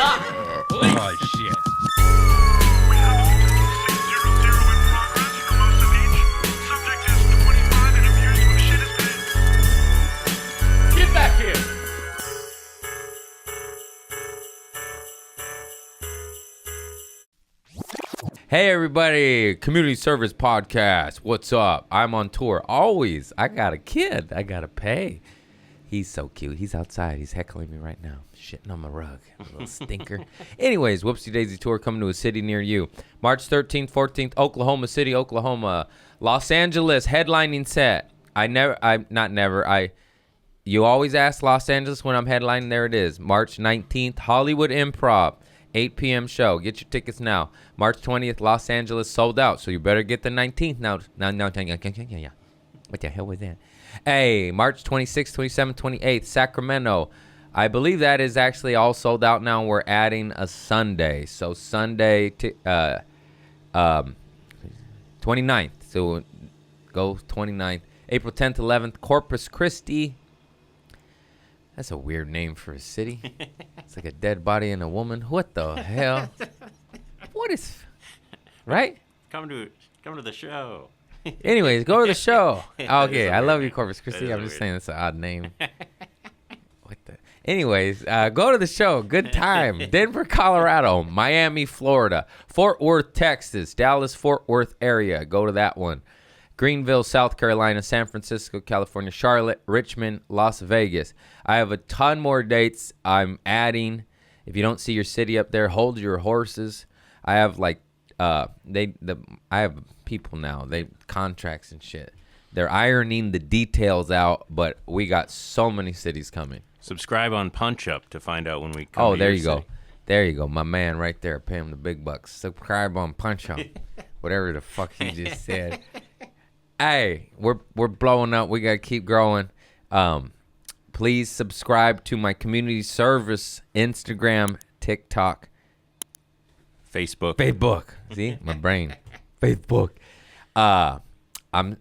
Stop! Please. Oh, shit. We have a hotel 600 in progress for most of each. Subject is 25 and appears to have shit his pants. Get back here! Hey, everybody. Community Service Podcast. What's up? I'm on tour. Always. I got a kid. I got to pay. He's so cute. He's outside. He's heckling me right now. Shitting on my rug. A little stinker. Anyways, Whoopsie Daisy Tour coming to a city near you. March 13th, 14th, Oklahoma City, Oklahoma. Los Angeles, headlining set. You always ask Los Angeles when I'm headlining. There it is. March 19th, Hollywood Improv. 8 p.m. show. Get your tickets now. March 20th, Los Angeles, sold out. So you better get the 19th now. Yeah. What the hell was that? Hey, March 26th, 27th, 28th, Sacramento. I believe that is actually all sold out now. We're adding a Sunday. So Sunday, 29th. So go 29th. April 10th, 11th, Corpus Christi. That's a weird name for a city. It's like a dead body and a woman. What the hell? What is... Right? Come to the show. Anyways, go to the show. Okay, I love you, name. Corpus Christi. That is I'm just weird. saying it's an odd name. What the... Anyways, go to the show. Good time. Denver, Colorado. Miami, Florida. Fort Worth, Texas. Dallas, Fort Worth area. Go to that one. Greenville, South Carolina, San Francisco, California, Charlotte, Richmond, Las Vegas. I have a ton more dates I'm adding. If you don't see your city up there, hold your horses. I have I have people now. They contracts and shit. They're ironing the details out, but we got so many cities coming. Subscribe on Punch Up to find out when we come. Oh, to there your you go. city. There you go. My man right there. Pay him the big bucks. Subscribe on Punch Up. Whatever the fuck he just said. Hey, we're blowing up. We got to keep growing. Please subscribe to my community service Instagram, TikTok, Facebook. See, my brain. Facebook. I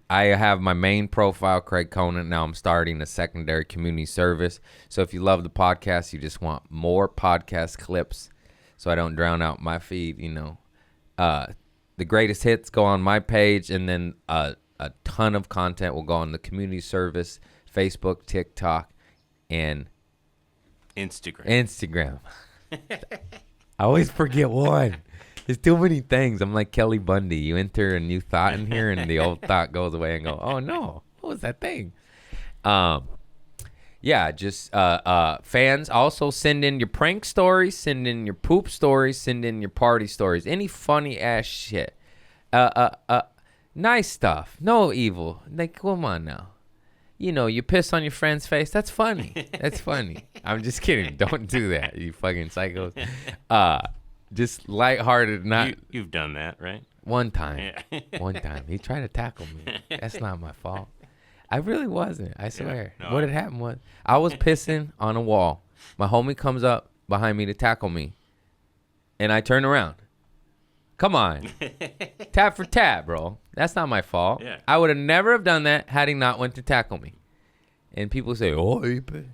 have my main profile, Craig Conan. Now I'm starting a secondary community service. So if you love the podcast, you just want more podcast clips, so I don't drown out my feed. The greatest hits go on my page, and then a ton of content will go on the community service, Facebook, TikTok, and Instagram. I always forget one. There's too many things. I'm like Kelly Bundy. You enter a new thought in here, and the old thought goes away and go, oh, no. What was that thing? Fans, also send in your prank stories, send in your poop stories, send in your party stories. Any funny-ass shit. Nice stuff. No evil. Like, come on now. You piss on your friend's face. That's funny. That's funny. I'm just kidding. Don't do that, you fucking psychos. Just lighthearted. You've done that, right? One time. Yeah. One time. He tried to tackle me. That's not my fault. I really wasn't. I swear. no. What had happened was I was pissing on a wall. My homie comes up behind me to tackle me. And I turn around. Come on. Tap for tap, bro. That's not my fault. Yeah. I would have never have done that had he not went to tackle me. And people say, oh, you pay.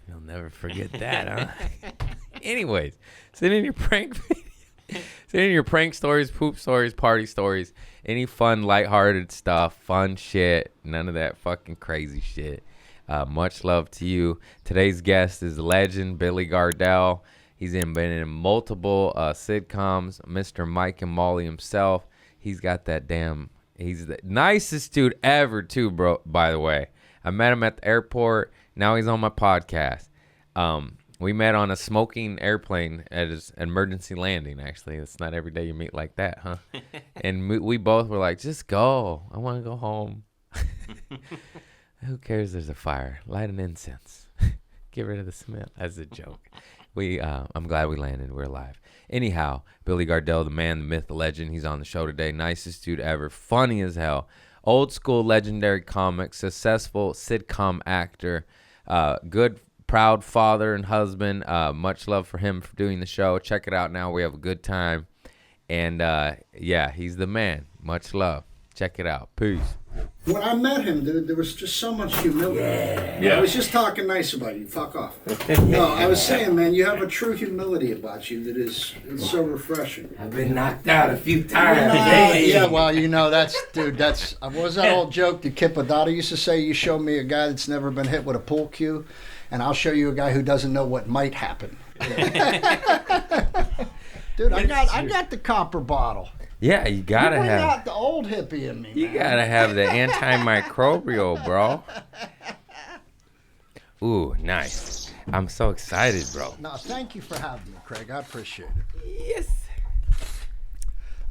You'll never forget that, huh? Anyways, send in your prank send in your prank stories, poop stories, party stories, any fun, lighthearted stuff, fun shit, none of that fucking crazy shit. Much love to you. Today's guest is legend Billy Gardell. He's been in multiple sitcoms, Mr. Mike and Molly himself. He's got that he's the nicest dude ever too, bro, by the way. I met him at the airport. Now he's on my podcast. We met on a smoking airplane at his emergency landing, actually. It's not every day you meet like that, huh? And we both were like, just go. I want to go home. Who cares there's a fire? Light an incense. Get rid of the smell. That's a joke. I'm glad we landed. We're alive. Anyhow, Billy Gardell, the man, the myth, the legend. He's on the show today. Nicest dude ever. Funny as hell. Old school legendary comic. Successful sitcom actor. Good, proud father and husband. Much love for him for doing the show. Check it out now. We have a good time. And, he's the man. Much love. Check it out. Peace. When I met him, dude, there was just so much humility. Yeah. I was just talking nice about you. Fuck off. No, I was saying, man, you have a true humility about you that is it's so refreshing. I've been knocked out a few times. Yeah, well, that's what was that old joke that Kip Adada used to say? You show me a guy that's never been hit with a pool cue, and I'll show you a guy who doesn't know what might happen. Dude, I got the copper bottle. Yeah, you gotta You bring have. out the old hippie in me, You man. gotta have the antimicrobial, bro. Ooh, nice. I'm so excited, bro. No, thank you for having me, Craig. I appreciate it. Yes.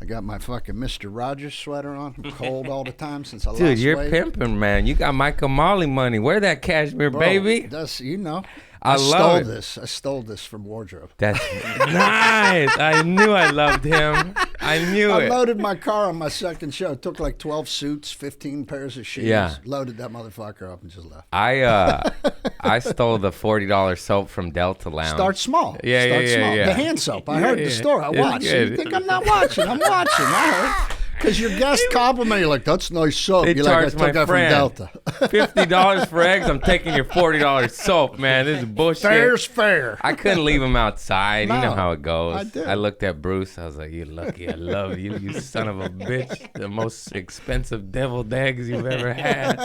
I got my fucking Mr. Rogers sweater on. I'm cold all the time since I Dude, lost you're weight. pimping, man. You got Michael Molly money. Wear that cashmere, Bro, baby. That's you know. I love stole it. this. I stole this from wardrobe. That's nice. I knew I loved him. I knew I it. loaded my car on my second show. Took like 12 suits, 15 pairs of shoes. Yeah. Loaded that motherfucker up and just left. I stole the $40 soap from Delta Lounge. Start small. Yeah, Start yeah, small. yeah. The hand soap. I Yeah, heard yeah. the story. I It's watched. good. You think I'm not watching? I'm watching. I heard. Because your guest complimented you like, that's nice soap. They You're like, I charged took my that friend from Delta. $50 for eggs. I'm taking your $40 soap, man. This is bullshit. Fair's fair. I couldn't leave him outside. You know No, how it goes. I did. I looked at Bruce. I was like, "You're lucky. I love you, you son of a bitch. The most expensive deviled eggs you've ever had."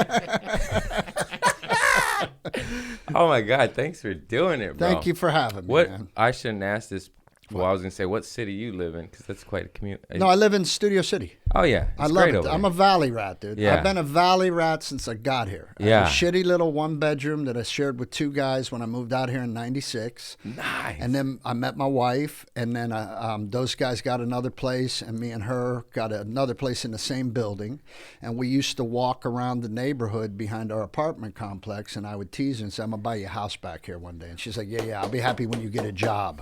Oh my God! Thanks for doing it, bro. Thank you for having me, What man. I shouldn't ask this. Well, I was gonna say, what city you live in? Because that's quite a commute. No, I live in Studio City. Oh yeah, it's I love great it. over I'm there. a valley rat, dude. Yeah. I've been a valley rat since I got here. I Yeah. had a shitty little one bedroom that I shared with two guys when I moved out here in '96. Nice. And then I met my wife, and then those guys got another place, and me and her got another place in the same building. And we used to walk around the neighborhood behind our apartment complex, and I would tease her and say, I'm going to buy you a house back here one day. And she's like, yeah, I'll be happy when you get a job.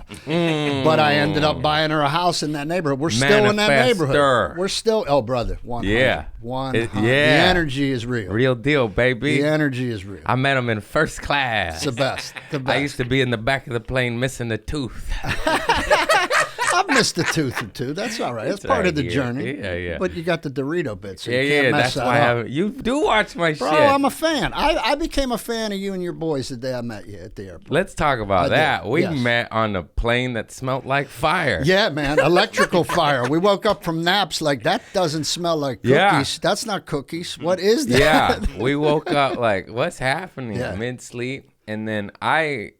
But I ended up buying her a house in that neighborhood. We're still in that Manifestor. neighborhood. We're still, oh, brother, 100. Yeah. 100. Yeah. The energy is real. Real deal, baby. The energy is real. I met him in first class. It's the best. The best. I used to be in the back of the plane missing a tooth. I've missed a tooth or two. That's all right. That's It's part right of the here. journey. Yeah, yeah. But you got the Dorito bit, so Yeah, you can't yeah. mess That's why that up. you do watch my Bro, shit. I'm a fan. I became a fan of you and your boys the day I met you at the airport. Let's talk about I did, that. We yes. met on a plane that smelled like fire. Yeah, man. Electrical fire. We woke up from naps like, that doesn't smell like cookies. Yeah. That's not cookies. What is that? Yeah, we woke up like, what's happening? Yeah. Mid sleep, and then I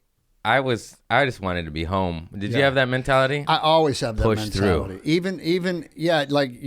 just wanted to be home. Did you Yeah. have that mentality? I always have that Push mentality. Even, yeah, like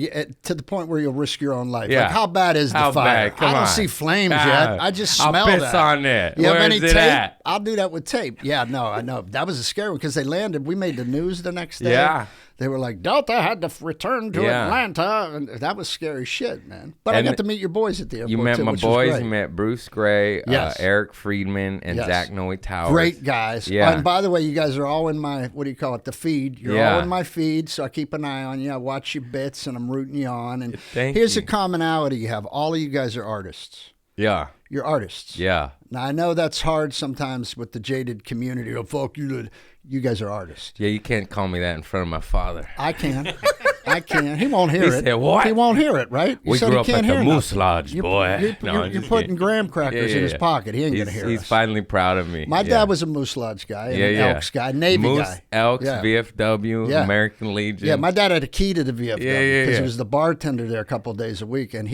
to the point where you'll risk your own life. Yeah. Like, how bad is How the fire? bad? Come I don't on. see flames Ah, yet. I just smell I'll piss that. on it. You have Where any is it tape? at? I'll do that with tape. Yeah, no, I know. That was a scary one because they landed. We made the news the next day. Yeah. They were like, Delta had to return to Yeah. Atlanta. And that was scary shit, man. But And I got to meet your boys at the airport, You met too, my which was boys. great. You met Bruce Gray, Yes. Eric Friedman, and Yes. Zach Noe Towers. Great guys. Yeah. And by the way, you guys are all in my, what do you call it, the feed. You're Yeah. all in my feed, so I keep an eye on you. I watch your bits, and I'm rooting you on. And Thank here's you. a commonality you have. All of you guys are artists. Yeah. You're artists. Yeah. Now, I know that's hard sometimes with the jaded community. Oh, fuck you. You guys are artists. Yeah, you can't call me that in front of my father. I can. I can. He won't hear He it. said, "What?" He won't hear it, right? You We said grew he up can't at the hear Moose nothing. Lodge, You're- boy. You're, No, you're, I'm you're just putting kidding. graham crackers in his pocket. He ain't going to hear He's us. finally proud of me. My Yeah. dad was a Moose Lodge guy and an Elks guy, Navy Moose, guy. Elks, Yeah. VFW, Yeah. American Legion. Yeah, my dad had a key to the VFW Yeah, because yeah. he was the bartender there a couple of days a week. And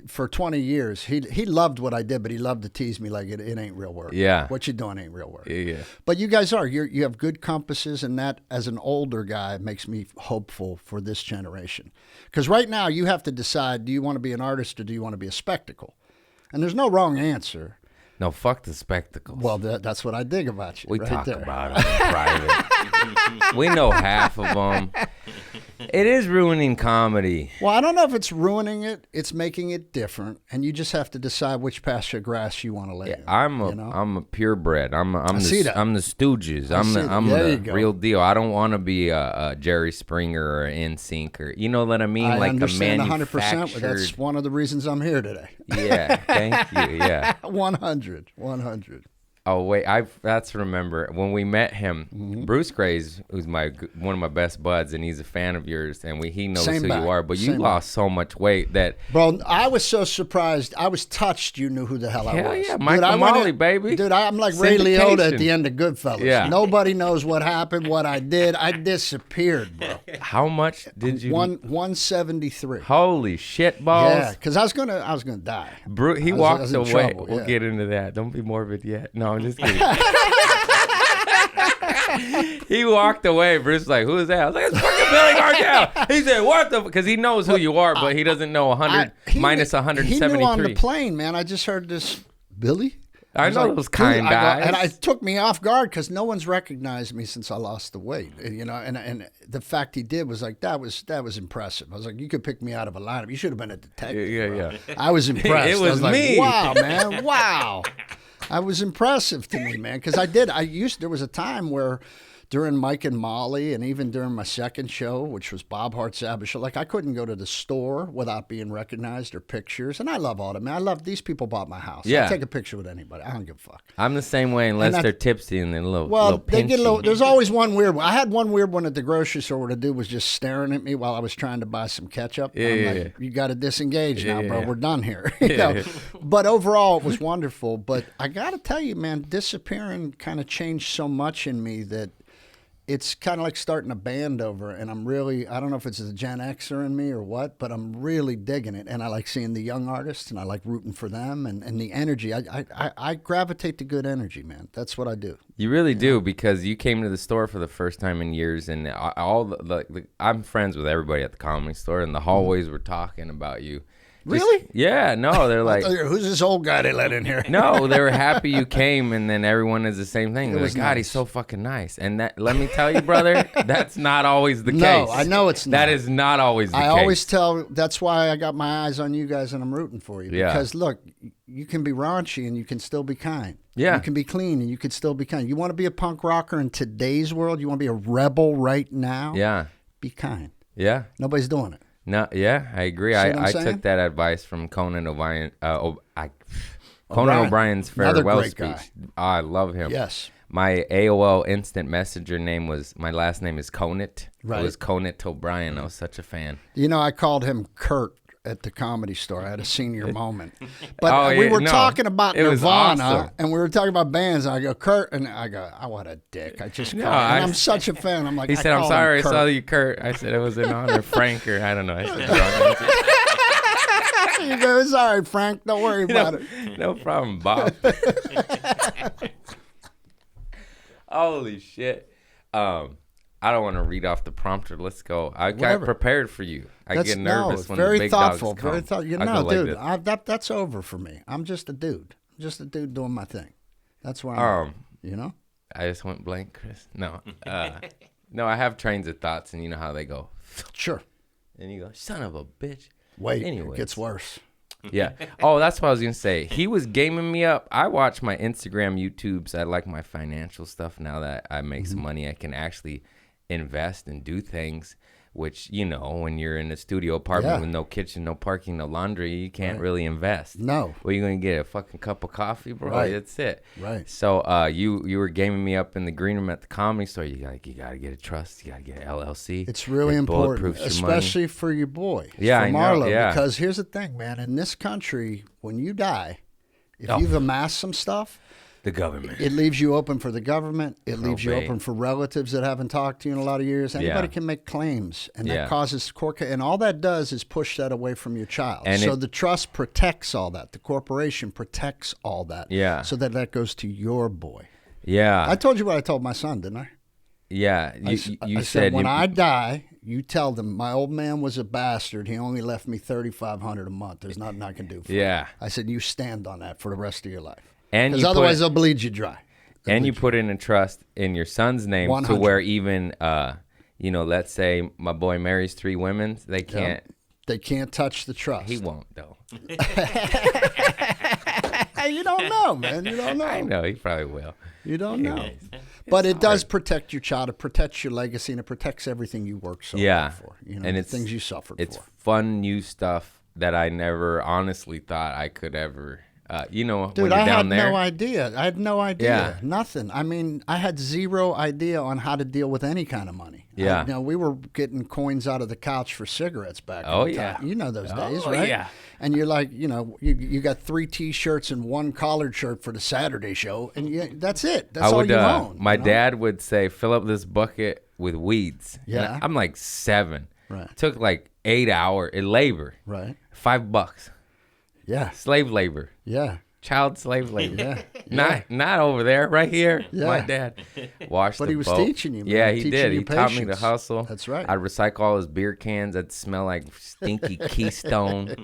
for 20 years, he loved what I did, but he loved to tease me like it ain't real work. Yeah. What you doing ain't real work. Yeah. But you guys are. You have good compasses, and that, as an older guy, makes me hopeful for this generation. Because right now, you have to decide, do you want to be an artist or do you want to be a spectacle? And there's no wrong answer. No, fuck the spectacles. Well, that's what I dig about you. we right talk there. about them in private. We know half of them. It is ruining comedy. Well, I don't know if it's ruining it. It's making it different, and you just have to decide which pasture grass you want to lay in. I'm you know? a purebred. I'm see the that. I'm the Stooges. I'm see the that. I'm There you the go. real deal. I don't want to be a Jerry Springer or NSYNC or you know what I mean, I like understand a 100%. manufactured. That's one of the reasons I'm here today. Yeah, thank you. Yeah. 100. Oh wait, that's remember when we met him. Mm-hmm. Bruce Grays, who's one of my best buds, and he's a fan of yours, and he knows Same who back. you are. But you Same lost so much weight that Bro, I was so surprised. I was touched you knew who the hell I Hell was. yeah, Michael Molly, baby. Dude, I'm like Ray Liotta Syndication. at the end of Goodfellas. Yeah. Nobody knows what happened, what I did. I disappeared, bro. how much did you? 173. Holy shit balls! Yeah, because I was gonna die. He I walked was in away. trouble, We'll yeah. get into that. Don't be morbid yet. No, I'm just kidding. He walked away. Bruce was like, "Who is that?" I was like, "It's fucking Billy Gardell." He said, "What the?" Because he knows who you are, but he doesn't know 100 minus He 173. knew on the plane, man. I just heard this, Billy. I was know like, those dude, kind I go- guys. and it took me off guard because no one's recognized me since I lost the weight. And the fact he did was like that was impressive. I was like, you could pick me out of a lineup. You should have been a detective. Yeah, bro. yeah. I was impressed. It I was was like, me. wow, man, wow. I was impressive to me, man, because there was a time where during Mike and Molly and even during my second show, which was Bob Hart's Sabbath show, like I couldn't go to the store without being recognized or pictures. And I love all that, man. I love these people bought my house. Yeah. I'll take a picture with anybody. I don't give a fuck. I'm the same way unless And I- they're tipsy and they're a little. Well, little they get a little. pinchy. There's always one weird one. I had one weird one at the grocery store where the dude was just staring at me while I was trying to buy some ketchup. Yeah, I'm yeah, like, yeah. you got to disengage now, Yeah, bro. yeah. We're done here. You know? But overall, it was wonderful. But I got to tell you, man, disappearing kind of changed so much in me that it's kind of like starting a band over. And I don't know if it's the Gen Xer in me or what, but I'm really digging it. And I like seeing the young artists and I like rooting for them and the energy. I gravitate to good energy, man. That's what I do. You really do, because you came to the store for the first time in years, and I'm friends with everybody at the Comedy Store, and the hallways were talking about you. Really? Yeah, no, they're like, Who's this old guy they let in here? no, they were happy you came, and then everyone is the same thing. They're was like, God, nice. he's so fucking nice. And that, let me tell you, brother, that's not always the No, case. I know it's That not. is not always the I case. always tell. That's why I got my eyes on you guys, and I'm rooting for you. Yeah. Because look, you can be raunchy and you can still be kind. Yeah. You can be clean and you can still be kind. You want to be a punk rocker in today's world? You want to be a rebel right now? Yeah, Be kind. yeah. Nobody's doing it. No, yeah, I agree. See what I'm I saying? took that advice from Conan O'Brien. Conan O'Brien. O'Brien's Another farewell great speech. guy. I love him. Yes. My AOL Instant Messenger name my last name is Conant. Right. It was Conant O'Brien. I was such a fan. You know, I called him Kurt at the Comedy Store. I had a senior moment. But Oh, we yeah, were no. talking about It was Nirvana, awesome. and we were talking about bands. And I go, Kurt, and I go, oh, what a dick. I just called him. And I'm such a fan. I'm like, He I said, I'm call sorry I him Kurt. saw you, Kurt. I said it was an honor, Frank, or I don't know. I said it wrong. You go, it's all right, Frank. Don't worry about it. No problem, Bob. Holy shit. I don't want to read off the prompter. Let's go. I got Whatever. prepared for you. I get nervous it's when very the big thoughtful. dogs come. Very thoughtful. You I know, go like dude, this. that's over for me. I'm just a dude. I'm just a dude doing my thing. That's where I'm. You know. I just went blank, Chris. No. No, I have trains of thoughts, and you know how they go. Sure. And you go, son of a bitch. Wait, Anyways. it gets worse. Yeah. Oh, that's what I was going to say. He was gaming me up. I watch my Instagram, YouTubes. I like my financial stuff now that I make some money. I can actually invest and do things, which, you know, when you're in a studio apartment Yeah. with no kitchen, no parking, no laundry, you can't really invest. No. Well, you're going to get a fucking cup of coffee, bro. Right. That's it. Right. So you were gaming me up in the green room at the Comedy Store. You got to get a trust. You got to get an LLC. It's really It important, bulletproofs your money. especially for your boy. Yeah, for I know, Marlo. yeah. Because here's the thing, man. In this country, when you die, if Oh. you've amassed some stuff, The government. it leaves you open for the government. It leaves you Probate. open for relatives that haven't talked to you in a lot of years. Anybody Yeah. can make claims, and Yeah. that causes court. And all that does is push that away from your child. And so it- the trust protects all that. The corporation protects all that. Yeah. So that goes to your boy. Yeah. I told you what I told my son, didn't I? Yeah. You I said when you, I die, you tell them my old man was a bastard. He only left me $3,500 a month. There's nothing I can do for him. Yeah. I said you stand on that for the rest of your life. And Because you otherwise put, they'll bleed you dry. and you put in a trust in your son's name 100. to where even you know, let's say my boy marries 3 women, they can't. They can't touch the trust. He won't though. You don't know, man. You don't know. I know he probably will. You don't know. Anyways. But it does protect your child. It protects your legacy, and it protects everything you work so Yeah. hard for. You know, And the it's- things you suffered It's for. fun new stuff that I never honestly thought I could ever You know, Dude, when you're I down had there. no idea. I had no idea. Yeah. Nothing. I mean, I had zero idea on how to deal with any kind of money. Yeah. You know, we were getting coins out of the couch for cigarettes back Oh, in the yeah. time. You know those days, Oh, right? yeah. And you're like, you know, you got 3 T-shirts and 1 collared shirt for the Saturday show, and that's it. That's all you own. My you know? dad would say, fill up this bucket with weeds. And Yeah. I'm like 7. Right. Took like 8 hours in labor. Right. $5. Yeah. Slave labor. Yeah. Child slave labor. Yeah. Not over there, right here. Yeah. My dad washed But the he was boat. teaching you, man. Yeah, he Teaching did. you He taught me to patience. hustle. That's right. I'd recycle all his beer cans. I'd smell like stinky Keystone,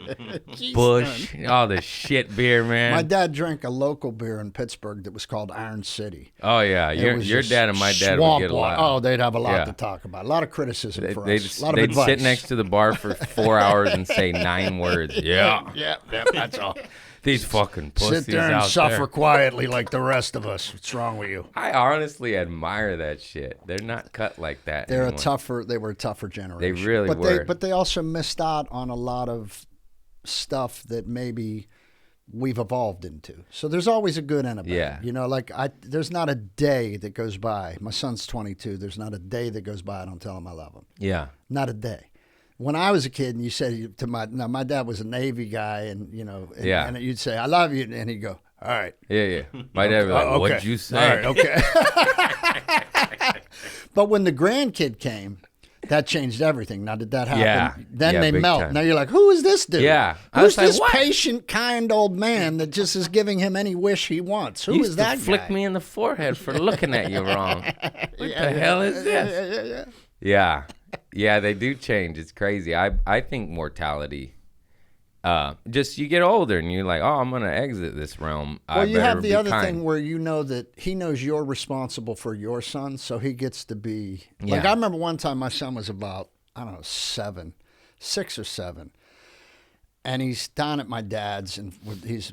Bush, all the shit beer, man. My dad drank a local beer in Pittsburgh that was called Iron City. Oh yeah, It your was your just dad and my dad would swamp get a water. lot. Oh, they'd have a lot Yeah. to talk about. A lot of criticism for They'd, us. A lot of they'd advice. sit next to the bar for 4 hours and say 9 words. Yeah, Yeah, that's all. these fucking pussies Sit there and out suffer there. quietly like the rest of us. What's wrong with you? I honestly admire that shit. They're not cut like that. They were anymore. a tougher generation. really but were. But they also missed out on a lot of stuff that maybe we've evolved into. So there's always a good and a bad. Yeah. You know, like there's not a day that goes by. My son's 22. There's not a day that goes by I don't tell him I love him. Yeah. Not a day. When I was a kid, and you said to my dad was a Navy guy, and you know, Yeah. and you'd say I love you, and he'd go, all right. Yeah. My dad would be like, Okay. what'd you say? All right, okay. But when the grandkid came, that changed everything. Now, did that happen? Yeah. Then Yeah, they big melt. time. Now you're like, who is this dude? Yeah. I Who's was like, this what? patient, kind old man that just is giving him any wish he wants? Who You is used that to flick guy? me in the forehead for looking at you wrong. What the hell is this? Yeah. Yeah. Yeah, they do change. It's crazy. I think mortality, just you get older and you're like, oh, I'm going to exit this realm. Well, you have the be other kind. thing where you know that he knows you're responsible for your son, so he gets to be like. Yeah. I remember one time my son was about, I don't know, 6 or 7, and he's down at my dad's, and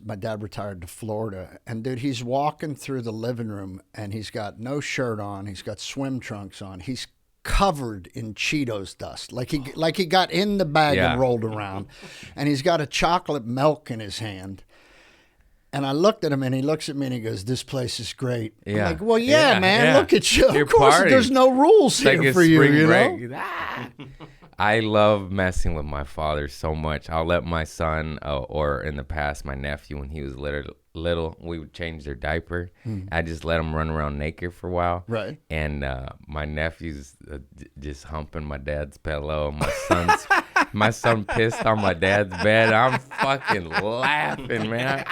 my dad retired to Florida, and dude, he's walking through the living room, and he's got no shirt on, he's got swim trunks on, he's covered in Cheetos dust, like he got in the bag Yeah. and rolled around, and he's got a chocolate milk in his hand. And I looked at him, and he looks at me, and he goes, "This place is great." Yeah. I'm like, "Well, yeah, Yeah, man. yeah. Look at you. Your Of course, party. there's no rules It's like here a for you. spring You break. know? Ah. I love messing with my father so much. I'll let my son, or in the past, my nephew, when he was little, we would change their diaper. I just let him run around naked for a while. Right. And my nephew's just humping my dad's pillow. My son pissed on my dad's bed. I'm fucking laughing, man.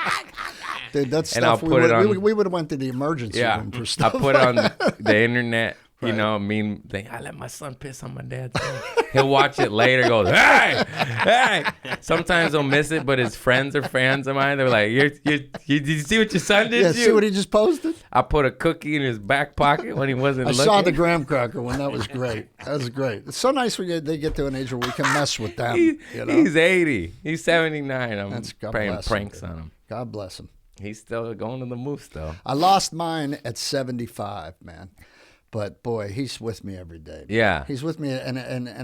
Dude, that's And stuff I'll put it on- we would have went to the emergency Yeah, room for I stuff. put on the internet, you Right. know, mean thing. I let my son piss on my dad's bed. He'll watch it later, goes, hey. Sometimes he'll miss it, but his friends are fans of mine. They're like, did you see what your son did? Yeah, to you? see what he just posted? I put a cookie in his back pocket when he wasn't I looking. saw the graham cracker one. That was great. That was great. It's so nice when they get to an age where we can mess with them. He- You know? He's 80. He's 79. I'm God playing bless him, pranks dude. on him. God bless him. He's still going to the moose, though. I lost mine at 75, man. But boy, he's with me every day. Yeah. He's with me, and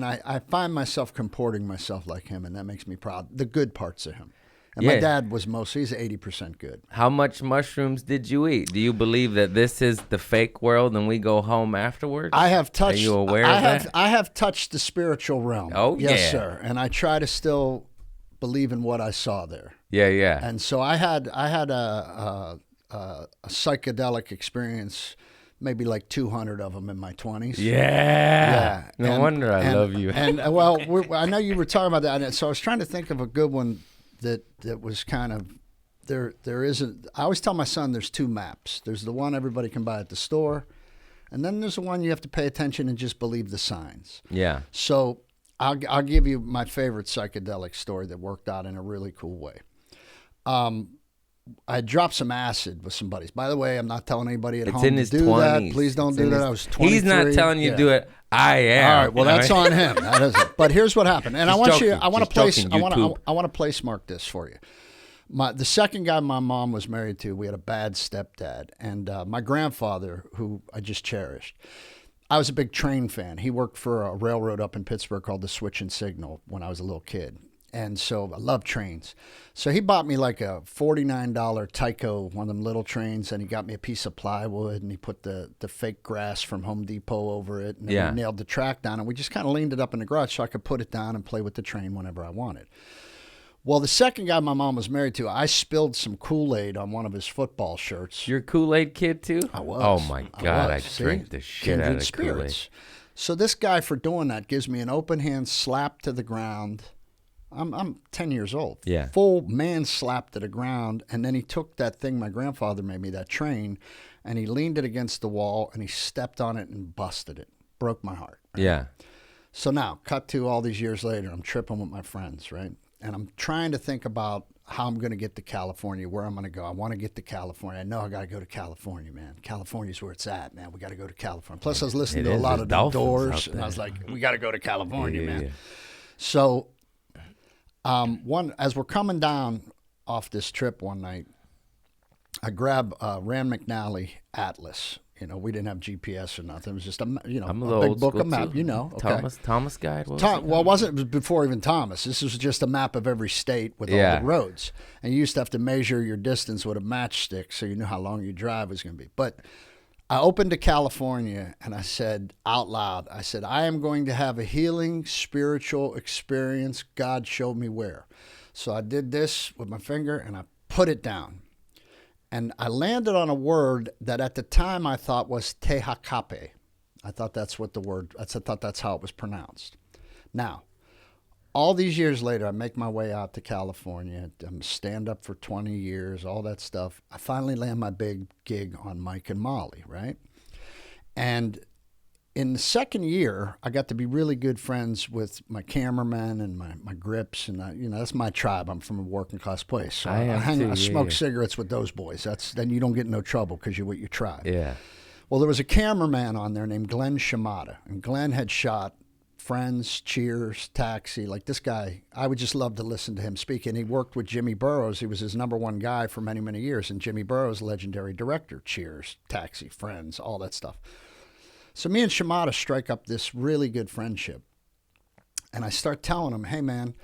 I find myself comporting myself like him, and that makes me proud. The good parts of him. And my Yeah. dad was he's 80% good. How much mushrooms did you eat? Do you believe that this is the fake world and we go home afterwards? I have touched. Are you aware I of have, that? I have touched the spiritual realm. Oh, yes, yeah. sir. And I try to still believe in what I saw there. Yeah. And so I had a psychedelic experience, maybe like 200 of them in my 20s. Yeah. No And- wonder I and- love you. And I know you were talking about that, and so I was trying to think of a good one that was kind of there. There isn't. I always tell my son there's 2 maps. There's the one everybody can buy at the store, and then there's the one you have to pay attention and just believe the signs. Yeah. So I'll give you my favorite psychedelic story that worked out in a really cool way. I dropped some acid with some buddies. By the way, I'm not telling anybody at It's home in to his do 20s. that. Please don't It's do in that. his- I was 23. He's not telling you to do it. I am. All right. Well, that's on him. That is it. But here's what happened. And Just I want joking. you. I want to Just place. joking, I want YouTube. to. I want to place mark this for you. The second guy my mom was married to, we had a bad stepdad, and my grandfather, who I just cherished. I was a big train fan. He worked for a railroad up in Pittsburgh called the Switch and Signal when I was a little kid. And so I love trains. So he bought me like a $49 Tyco, one of them little trains, and he got me a piece of plywood, and he put the fake grass from Home Depot over it, and then he nailed the track down, and we just kind of leaned it up in the garage so I could put it down and play with the train whenever I wanted. Well, the second guy my mom was married to, I spilled some Kool-Aid on one of his football shirts. You're a Kool-Aid kid too? I was. Oh my God, I See? drank the shit out Kindred of Kool-Aid. spirits. So this guy, for doing that, gives me an open hand slap to the ground. I'm 10 years old. Yeah. Full man slap to the ground. And then he took that thing my grandfather made me, that train, and he leaned it against the wall and he stepped on it and busted it. Broke my heart. Right? Yeah. So now, cut to all these years later, I'm tripping with my friends, right? And I'm trying to think about how I'm going to get to California, where I'm going to go. I want to get to California. I know I got to go to California, man. California's where it's at, man. We got to go to California. Plus, I was listening to a lot of the Doors, and I was like, we got to go to California, man. So, as we're coming down off this trip one night, I grab Rand McNally Atlas. You know, we didn't have GPS or nothing. It was just a I'm a big book of map. You know, okay. Thomas guide. Well, it was before even Thomas. This was just a map of every state with all the roads, and you used to have to measure your distance with a matchstick so you knew how long your drive was going to be. But I opened to California, and I said out loud, I said, I am going to have a healing spiritual experience. God showed me where. So I did this with my finger, and I put it down. And I landed on a word that at the time I thought was Tehacape. I thought that's what the word, I thought that's how it was pronounced. Now, all these years later, I make my way out to California. I'm stand-up for 20 years, all that stuff. I finally land my big gig on Mike and Molly, right? And in the second year, I got to be really good friends with my cameraman and my grips, and that's my tribe. I'm from a working class place, so I smoke cigarettes with those boys. Then you don't get in no trouble because you're with your tribe. Yeah. Well, there was a cameraman on there named Glenn Shimada, and Glenn had shot Friends, Cheers, Taxi. Like this guy, I would just love to listen to him speak. And he worked with Jimmy Burrows. He was his number one guy for many, many years. And Jimmy Burrows, legendary director, Cheers, Taxi, Friends, all that stuff. So me and Shimada strike up this really good friendship. And I start telling him, hey, man,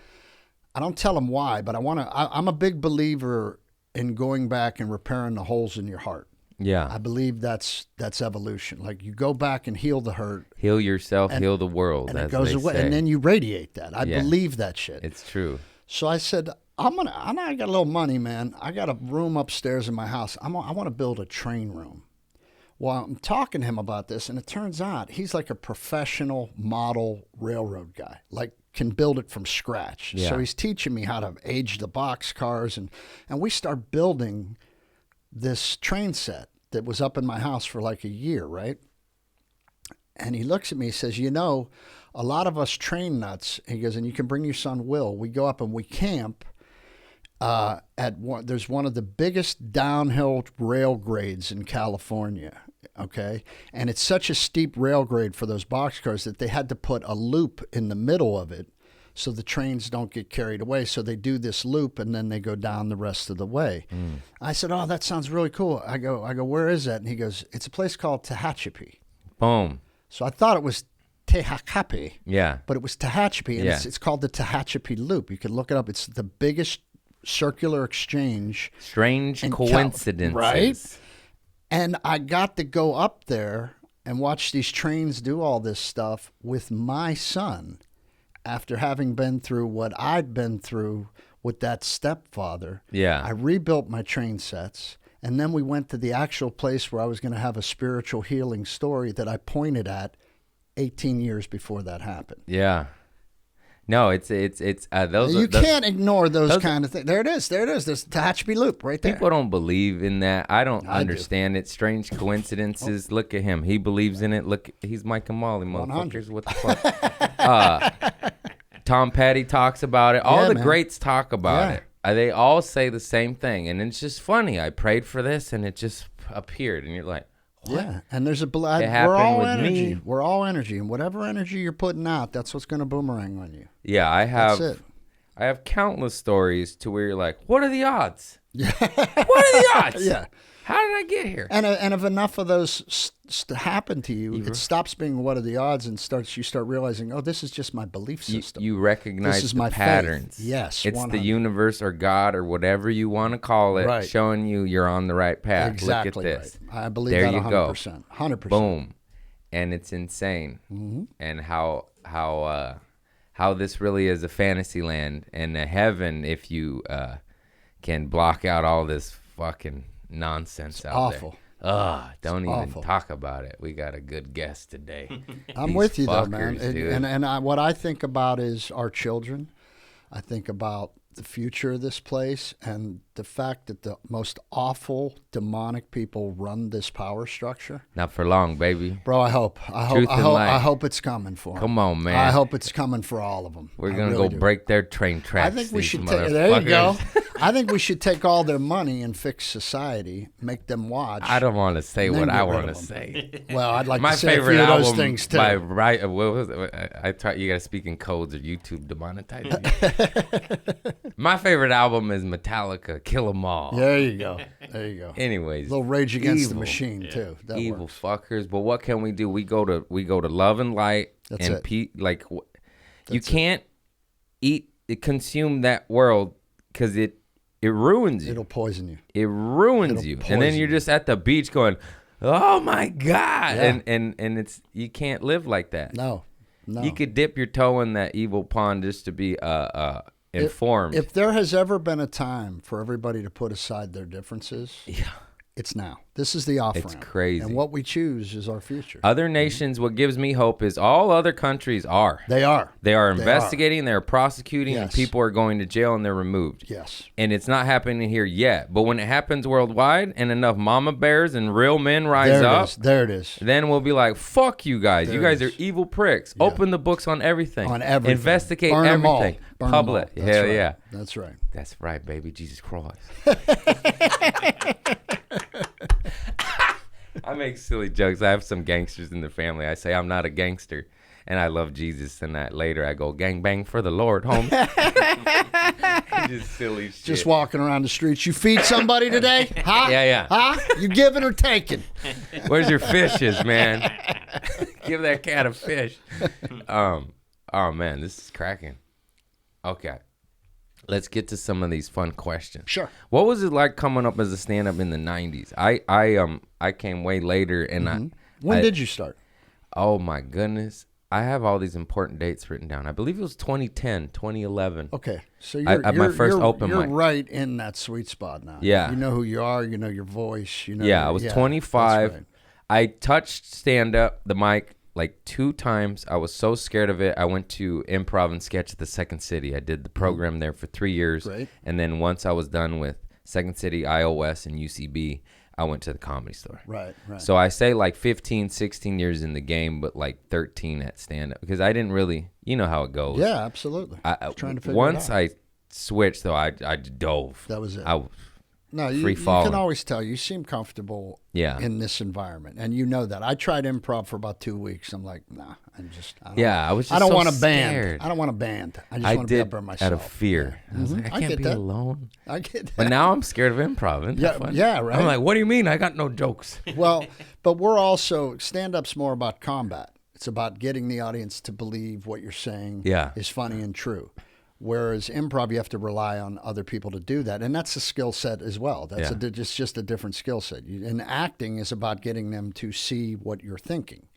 I don't tell him why, but I'm a big believer in going back and repairing the holes in your heart. Yeah. I believe that's evolution. Like you go back and heal the hurt. Heal yourself, heal the world. And it goes away. And then you radiate that. I believe that shit. It's true. So I said, I got a little money, man. I got a room upstairs in my house. I want to build a train room. Well, I'm talking to him about this, and it turns out he's like a professional model railroad guy, like can build it from scratch. Yeah. So he's teaching me how to age the box cars, and we start building this train set that was up in my house for like a year, right? And he looks at me, he says, a lot of us train nuts, he goes, and you can bring your son Will, we go up and we camp there's one of the biggest downhill rail grades in California, okay? And it's such a steep rail grade for those boxcars that they had to put a loop in the middle of it so the trains don't get carried away. So they do this loop and then they go down the rest of the way. I said, oh, that sounds really cool. I go, where is that? And he goes, it's a place called Tehachapi. Boom. So I thought it was Tehachapi. Yeah. But it was Tehachapi, and it's called the Tehachapi Loop. You can look it up. It's the biggest circular exchange. Strange coincidences. Right? And I got to go up there and watch these trains do all this stuff with my son after having been through what I'd been through with that stepfather. Yeah. I rebuilt my train sets, and then we went to the actual place where I was going to have a spiritual healing story that I pointed at 18 years before that happened. Yeah. No, it's those. You can't ignore those kind of things. There it is. There's the Tehachapi Loop right there. People don't believe in that. I don't understand it. Strange coincidences. Look at him. He believes in it. Look, he's Mike and Molly, motherfuckers. 100. What the fuck? Tom Petty talks about it. All the greats talk about it. They all say the same thing, and it's just funny. I prayed for this, and it just appeared, and you're like, what? Yeah, and there's we're happened all with energy. me. We're all energy, and whatever energy you're putting out, that's what's going to boomerang on you. Yeah, I have. That's it. I have countless stories to where you're like, what are the odds? What are the odds? Yeah. How did I get here? And if enough of those happen to you, it stops being what are the odds and you start realizing, oh, this is just my belief system. You recognize This is the my faith. patterns. Yes, It's 100. the universe or God or whatever you want to call it, Right. showing you you're on the right path. Exactly Look at this. right. I believe There that you 100%. 100%. Boom. And it's insane. Mm-hmm. And how this really is a fantasy land and a heaven if you can block out all this fucking nonsense out awful. there. Ugh, don't even awful. talk about it. We got a good guest today. I'm These with you though, man. fuckers, dude. What I think about is our children. I think about the future of this place and the fact that the most awful demonic people run this power structure. Not for long, baby. Bro, I hope Truth and light. I hope it's coming for them. Come on, man. I hope it's coming for all of them. We're gonna go break their train tracks. I think we these should take. There you go. motherfuckers. I think we should take all their money and fix society, make them watch. I don't want to say And then what I get rid want to of 'em. say. Well, I'd like My to say a favorite few of album those things too. by right. What was it? I thought you got to speak in codes or YouTube demonetizing. My favorite album is Metallica, Kill 'Em All. There you go. There you go. Anyways, A little Rage Against the evil. Machine too. That evil works. fuckers. But what can we do? We go to love and light That's and it. you can't consume that world because it ruins you. It'll poison you. It ruins It'll you, and then poison you're you. just at the beach going, "Oh my god!" Yeah. And it's you can't live like that. No. You could dip your toe in that evil pond just to be informed. If there has ever been a time for everybody to put aside their differences, yeah. it's now. This is the off ramp. It's crazy. And what we choose is our future. Other nations, what gives me hope is all other countries are. They are. They are They investigating, they're prosecuting, and Yes. people are going to jail and they're removed. Yes. And it's not happening here yet. But when it happens worldwide and enough mama bears and real men rise There it up, is. There it is. then we'll be like, fuck you guys. There You it guys is. are evil pricks. Open the books on everything. On everything. Investigate Burn 'em all. everything. Burn 'em Public. all. That's Hell right. yeah. That's right. That's right, baby. Jesus Christ. I make silly jokes. I have some gangsters in the family. I say I'm not a gangster, and I love Jesus. And that later I go gang bang for the Lord, homie. Just silly shit. Just walking around the streets. You feed somebody today? Huh? Yeah. Huh? You giving or taking? Where's your fishes, man? Give that cat a fish. Oh man, this is cracking. Okay. Let's get to some of these fun questions. Sure. What was it like coming up as a stand-up in the 90s? I came way later, and When did you start? Oh my goodness. I have all these important dates written down. I believe it was 2010, 2011. Okay. So At my first open you're mic. right in that sweet spot now. Yeah. You know who you are. You know your voice. You know. Yeah, I was 25. that's right. I touched stand-up, the mic, like 2 times. I was so scared of it. I went to improv and sketch at the Second City. I did the program there for 3 years. Great. And then once I was done with Second City, iOS, and UCB, I went to the Comedy Store. Right. So I say like 15, 16 years in the game, but like 13 at stand-up. Because I didn't really, you know how it goes. Yeah, absolutely. Trying to figure Once it out. I switched, though, I dove. That was it. No, free you falling. can always tell. You seem comfortable Yeah. in this environment, and you know that. I tried improv for about 2 weeks. I'm like, nah, I don't, Yeah, I was just I don't so want a band. scared. I don't want a band. I just I want to be did up there myself. out of fear. I was like, I I can't get be that. alone. I get that. But now I'm scared of improv. Isn't that fun? yeah, right. I'm like, what do you mean? I got no jokes. Well, but we're also, stand-up's more about combat. It's about getting the audience to believe what you're saying Yeah. is funny and true. Whereas improv, you have to rely on other people to do that. And that's a skill set as well. That's Yeah. it's just a different skill set. And acting is about getting them to see what you're thinking.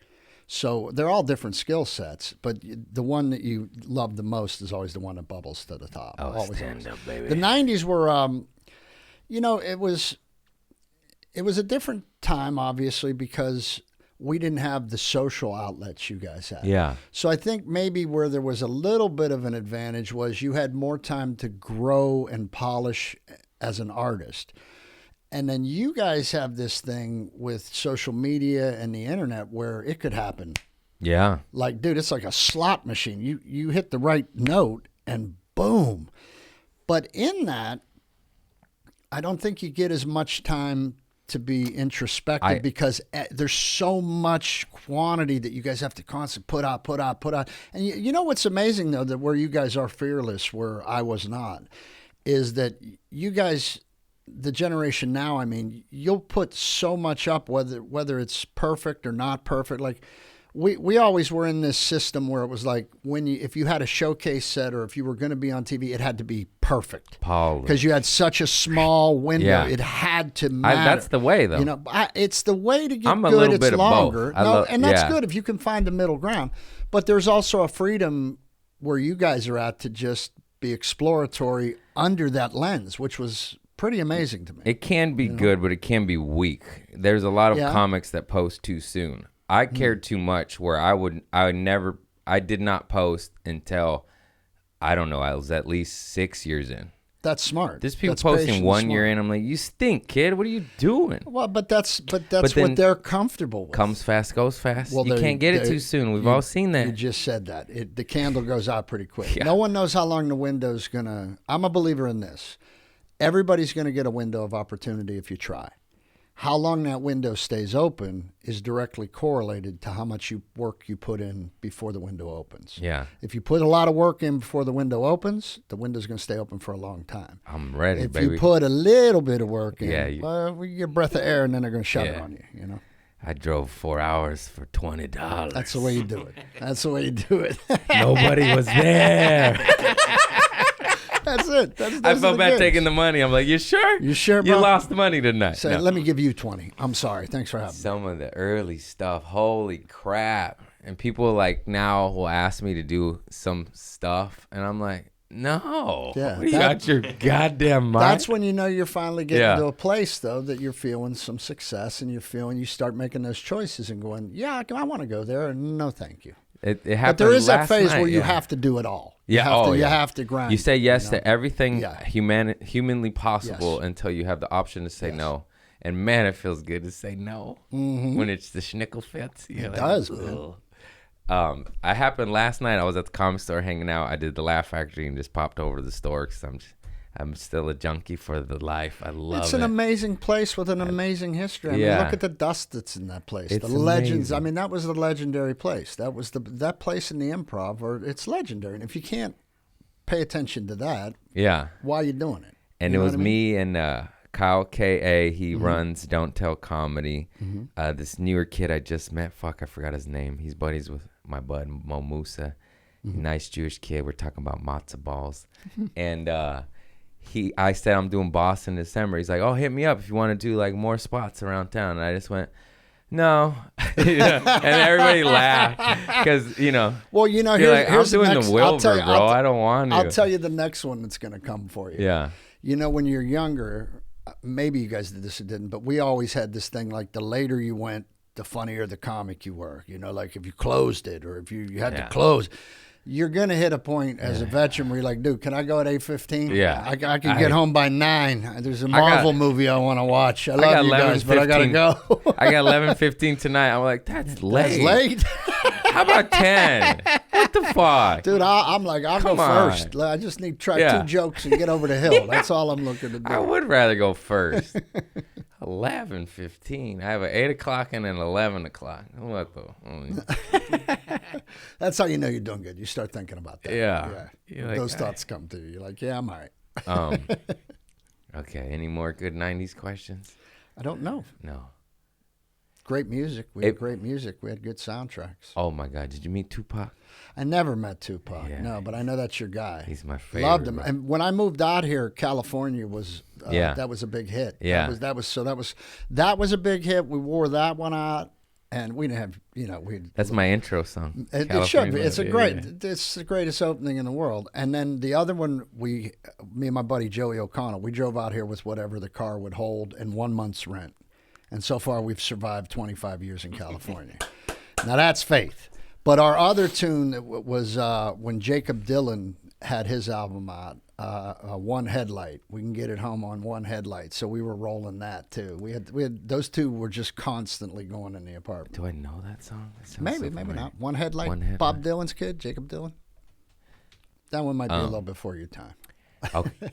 So they're all different skill sets, but the one that you love the most is always the one that bubbles to the top. Oh, Always, stand always. up, baby. The 90s were, it was a different time, obviously, because we didn't have the social outlets you guys had. Yeah. So I think maybe where there was a little bit of an advantage was you had more time to grow and polish as an artist. And then you guys have this thing with social media and the internet where it could happen. Yeah. Like, dude, it's like a slot machine. You hit the right note and boom. But in that, I don't think you get as much time to be introspective because there's so much quantity that you guys have to constantly put out. And you know what's amazing, though, that where you guys are fearless, where I was not, is that you guys the generation now, I mean, you'll put so much up, whether it's perfect or not perfect. Like we always were in this system where it was like if you had a showcase set or if you were going to be on TV, it had to be perfect. Because you had such a small window, Yeah. it had to matter. That's the way, though. You know, it's the way to get I'm a good. little It's bit of longer. both. And that's yeah. good if you can find the middle ground. But there's also a freedom where you guys are at to just be exploratory under that lens, which was pretty amazing to me. It can be good, but it can be weak. There's a lot of Yeah. comics that post too soon. I cared too much where I did not post until, I don't know, I was at least 6 years in. That's smart. There's people That's posting patient, 1 smart. year in. I'm like, you stink, kid. What are you doing? Well, but that's then what they're comfortable with. Comes fast, goes fast. Well, you there can't get it there- too soon. We've you- all seen that. You just said that. The candle goes out pretty quick. Yeah. No one knows how long the window's going to... I'm a believer in this. Everybody's going to get a window of opportunity if you try. How long that window stays open is directly correlated to how much work you put in before the window opens. Yeah. If you put a lot of work in before the window opens, the window's going to stay open for a long time. I'm ready, If baby. you put a little bit of work in, Yeah, you- well, you get a breath of air and then they're going to shut it Yeah. on you, you know? I drove 4 hours for $20. That's the way you do it. That's the way you do it. Nobody was there. That's it. I felt bad taking the money. I'm like, you sure? You sure, You bro? lost the money tonight. Say, No. let me give you 20. I'm sorry. Thanks for having me. Some of the early stuff, holy crap. And people like now will ask me to do some stuff. And I'm like, no. Yeah, What, you got your goddamn mind? That's when you know you're finally getting Yeah. to a place, though, that you're feeling some success and you start making those choices and going, yeah, I want to go there. And no, thank you. It But happened there is that last phase night, where you yeah. have to do it all. Yeah, You have to grind. You say yes know? to everything Yeah. humanly possible Yes. until you have the option to say Yes. no. And man, it feels good to say no when it's the schnickel fits. It does, man. I happened last night. I was at the comic store hanging out. I did the Laugh Factory and just popped over to the store because I'm still a junkie for the life. I love It's it. an amazing place with an amazing history. I mean, Yeah. look at the dust that's in that place. It's the legends. amazing. I mean, that was the legendary place. That was that place in the Improv, or it's legendary. And if you can't pay attention to that, Yeah. why are you doing it? And You it know was what I mean? me and Kyle K.A. He runs Don't Tell Comedy. This newer kid I just met, I forgot his name. He's buddies with my bud, Mo Musa. Nice Jewish kid. We're talking about matzo balls. And I said, I'm doing Boston in December. He's like, oh, hit me up if you want to do like more spots around town. And I just went, no. And everybody laughed because, Well, you know, you're like, I'm here's doing the next, the Wilbur, bro. I don't want to. I'll tell you the next one that's going to come for you. Yeah. You know, when you're younger, maybe you guys did this or didn't, but we always had this thing like the later you went, the funnier the comic you were. You know, like if you closed it or if you had to close, you're going to hit a point as a veteran where you're like, dude, can I go at 8:15? Yeah. I can get home by 9. There's a Marvel movie I want to watch. I love got you guys, but I got to 11:15. go. I got 11:15 tonight. I'm like, that's late. That's late. How about 10? What the fuck? Dude, I'm like, I'll Come go on. first. I just need to try Yeah. 2 jokes and get over the hill. That's all I'm looking to do. I would rather go first. 11:15. I have an 8 o'clock and an 11 o'clock. What the? That's how you know you're doing good. You start thinking about that. Yeah. You're like, Those thoughts come to you. You're like, yeah, I'm all right. Okay. Any more good 90s questions? I don't know. No. Great music. We had great music. We had good soundtracks. Oh my God. Did you meet Tupac? I never met Tupac. Yeah. No, but I know that's your guy. He's my favorite. Loved him. bro. And when I moved out here, California was that was a big hit. Yeah. That was a big hit. We wore that one out, and we didn't have That's my intro song. It should be. It's a Yeah, great. yeah. It's the greatest opening in the world. And then the other one, me and my buddy Joey O'Connell, we drove out here with whatever the car would hold and 1 month's rent. And so far, we've survived 25 years in California. Now that's faith. But our other tune was when Jacob Dylan had his album out, One Headlight. We Can Get It Home on One Headlight. So we were rolling that too. We had those two were just constantly going in the apartment. Do I know that song? That sounds Maybe, so maybe familiar. not. One Headlight. One Headlight. Bob Dylan's kid, Jacob Dylan. That one might be a little before your time. Okay.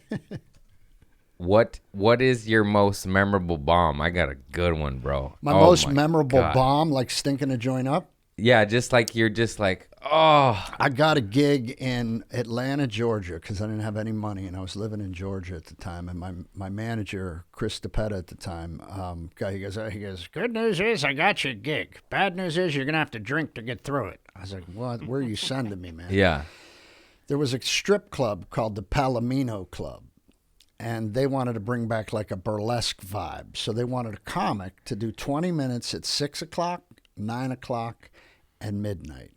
What is your most memorable bomb? I got a good one, bro. My Oh most my memorable God. bomb, like stinking a joint up. Yeah, just like you're just like, oh. I got a gig in Atlanta, Georgia, because I didn't have any money, and I was living in Georgia at the time. And my manager, Chris DePetta at the time, he goes, good news is I got you a gig. Bad news is you're gonna have to drink to get through it. I was like, what? Where are you sending me, man? Yeah. There was a strip club called the Palomino Club, and they wanted to bring back like a burlesque vibe. So they wanted a comic to do 20 minutes at 6 o'clock, 9 o'clock, and midnight.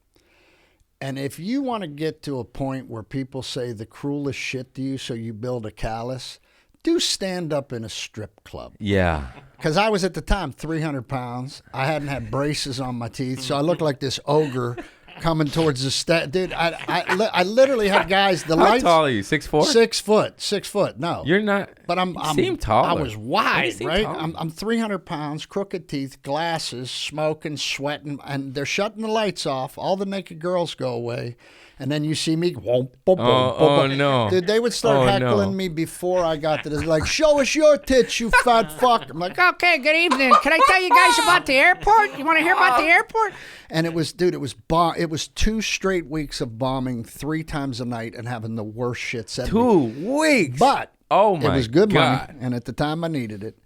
And if you want to get to a point where people say the cruelest shit to you so you build a callus, do stand up in a strip club. Yeah. Because I was at the time 300 pounds. I hadn't had braces on my teeth, so I looked like this ogre coming towards the dude. I literally had guys. The How lights. tall are you? 6'4"? 6 foot. No, You're not. But I'm seem taller. I was wide, seem right? taller. I'm 300 pounds, crooked teeth, glasses, smoking, sweating, and they're shutting the lights off. All the naked girls go away, and then you see me. Oh, no. Dude, they would start heckling me before I got to this. Like, show us your tits, you fat fuck. I'm like, Okay, good evening. Can I tell you guys about the airport? You want to hear about the airport? and it was, dude, it was 2 straight weeks of bombing 3 times a night and having the worst shit said to me. 2 weeks. But oh my it was good God. money, and at the time I needed it.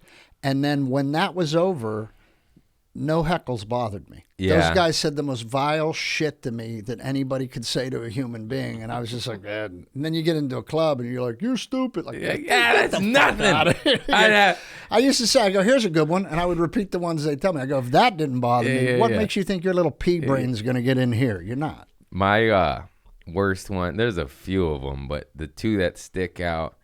And then when that was over, no heckles bothered me. Yeah. Those guys said the most vile shit to me that anybody could say to a human being, and I was just like, and then you get into a club and you're like, you're stupid. Like, Yeah, that's nothing. I used to say, I go, here's a good one, and I would repeat the ones they tell me. I go, if that didn't bother me, Yeah, what yeah. makes you think your little pea brain's going to get in here? You're not. My worst one, there's a few of them, but the 2 that stick out,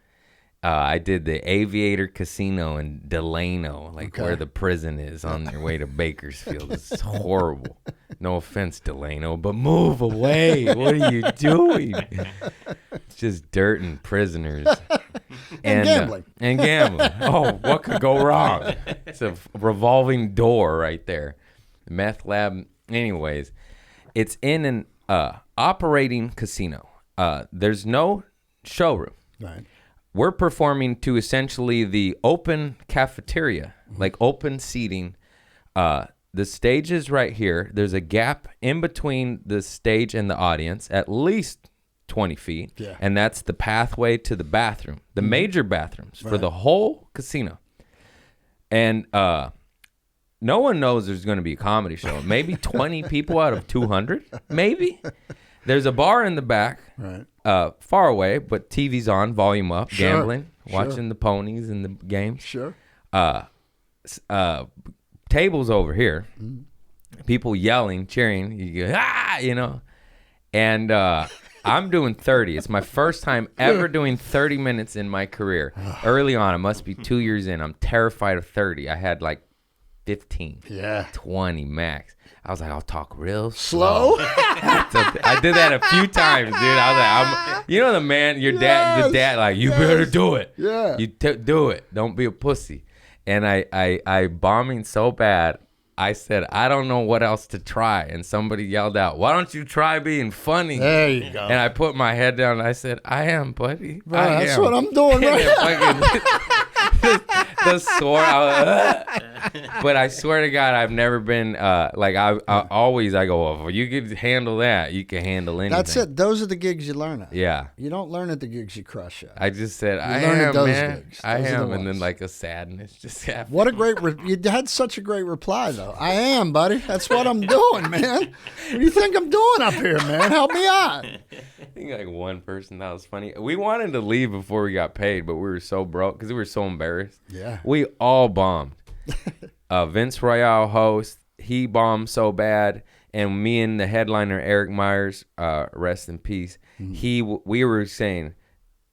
I did the Aviator Casino in Delano, like where the prison is on your way to Bakersfield. It's horrible. No offense, Delano, but move away. What are you doing? It's just dirt and prisoners. And gambling. And gambling. Oh, what could go wrong? It's a revolving door right there. Meth lab. Anyways, it's in an operating casino. There's no showroom. Right. We're performing to essentially the open cafeteria, like open seating. The stage is right here. There's a gap in between the stage and the audience, at least 20 feet. Yeah. And that's the pathway to the bathroom, the major bathrooms for the whole casino. And no one knows there's going to be a comedy show. Maybe 20 people out of 200, maybe. There's a bar in the back, Right. far away, but TV's on, volume up, Sure, gambling, sure. watching the ponies and the games. Sure. Tables over here, people yelling, cheering. You go, you know. And I'm doing 30. It's my first time ever doing 30 minutes in my career. Early on, it must be 2 years in. I'm terrified of 30. I had like 15, Yeah. 20 max. I was like, I'll talk real Slow? So I did that a few times, dude. I was like, you know the man, your dad, the dad, like, you better do it. Yeah. You do it. Don't be a pussy. And I bombing so bad, I said, I don't know what else to try. And somebody yelled out, why don't you try being funny? There you go. And I put my head down and I said, I am, buddy. Bro, I that's am. what I'm doing right now. The sore, but I swear to God, I've never been like I always I go, well, if you could handle that, you can handle anything. That's it. Those are the gigs you learn at. Yeah. You don't learn at the gigs you crush at. I just said I learn at am, those man. gigs. I Those are the am, and then ones. like a sadness just happened. What a great, you had such a great reply though. I am, buddy. That's what I'm doing, man. What do you think I'm doing up here, man? Help me out. I think like one person that was funny. We wanted to leave before we got paid, but we were so broke because we were so embarrassed. Yeah. We all bombed. Vince Royale host, he bombed so bad, and me and the headliner Eric Myers, rest in peace. We were saying,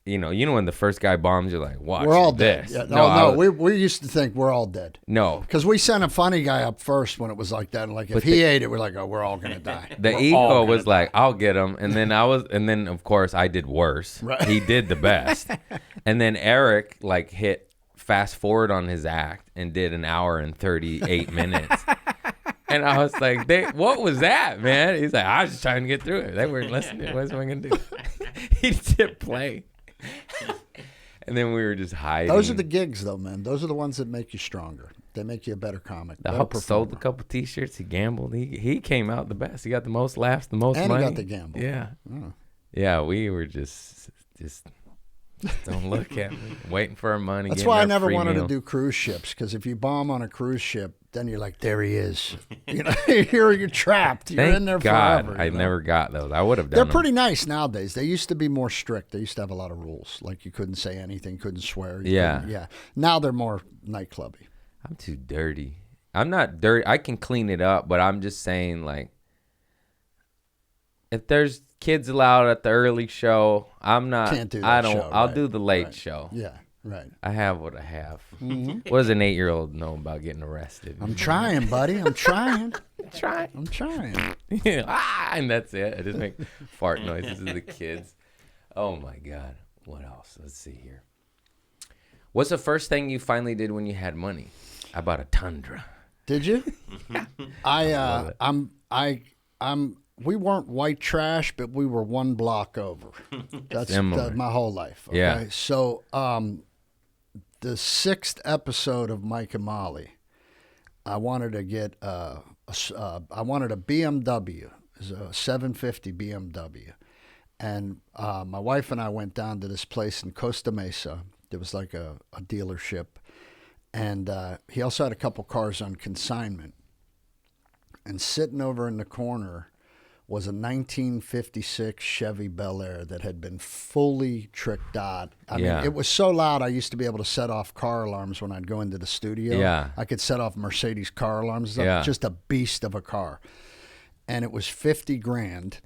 you know when the first guy bombs, you're like, watch We're all this. dead. Yeah, No, we used to think we're all dead. no. Because we sent a funny guy up first when it was like that. And like, if he ate it, we're like, oh, we're all going to die. The ego was like, I'll get him. And then of course I did worse. Right. He did the best. And then Eric like hit fast forward on his act and did an hour and 38 minutes. And I was like, what was that, man? He's like, I was just trying to get through it. They weren't listening. What am I going to do? He did play. And then we were just hiding. Those are the gigs, though, man. Those are the ones that make you stronger. They make you a better comic. The better Hulk sold a performer. couple T-shirts. He gambled. He came out the best. He got the most laughs, the most And money. he got the gamble. Yeah. Oh. Yeah, we were just don't look at me. Waiting for our money. That's getting why I our never free wanted meal. to do cruise ships, because if you bomb on a cruise ship, then you're like, there he is. You know, you're trapped. You're Thank in there God forever. I you know? never got those. I would have done They're them. pretty nice nowadays. They used to be more strict. They used to have a lot of rules. Like you couldn't say anything, couldn't swear. Yeah. Yeah. Now they're more nightclubby. I'm too dirty. I'm not dirty. I can clean it up, but I'm just saying, like, if there's kids allowed at the early show, I'm not. Can't do that I don't. show, I'll right, do the late right. show. Yeah, right. I have what I have. Mm-hmm. What does an 8-year-old know about getting arrested? I'm trying, buddy. I'm trying. trying. I'm trying. And that's it. I just make fart noises to the kids. Oh my God. What else? Let's see here. What's the first thing you finally did when you had money? I bought a Tundra. Did you? We weren't white trash, but we were one block over. That's Similar. my whole life. Okay? Yeah. So, the 6th episode of Mike and Molly, I wanted to get I wanted a BMW, it was a 750 BMW, and my wife and I went down to this place in Costa Mesa. It was like a dealership, and he also had a couple cars on consignment. And sitting over in the corner was a 1956 Chevy Bel Air that had been fully tricked out. I mean, it was so loud I used to be able to set off car alarms when I'd go into the studio. Yeah. I could set off Mercedes car alarms. Yeah. Just a beast of a car. And it was $50,000.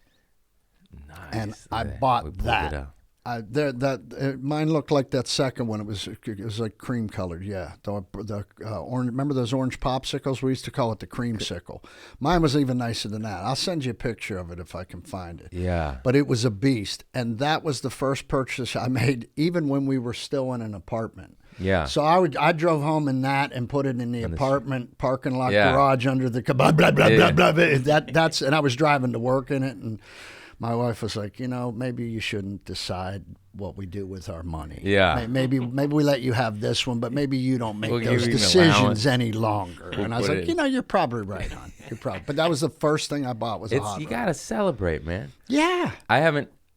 Nice. And I We bought pulled it that. out. Mine looked like that second one. It was like cream colored. Yeah, the orange. Remember those orange popsicles? We used to call it the creamsicle. Mine was even nicer than that. I'll send you a picture of it if I can find it. Yeah. But it was a beast, and that was the first purchase I made, even when we were still in an apartment. Yeah. So I drove home in that and put it in the apartment parking lot Yeah. garage under the blah blah blah blah blah. That's and I was driving to work in it, and my wife was like, maybe you shouldn't decide what we do with our money. Yeah. Maybe we let you have this one, but maybe you don't make We'll those give you an decisions allowance. any longer. And I was put like, it- you're probably right, hon. You're probably. But that was the first thing I bought was a hot You rod. gotta celebrate, man. Yeah.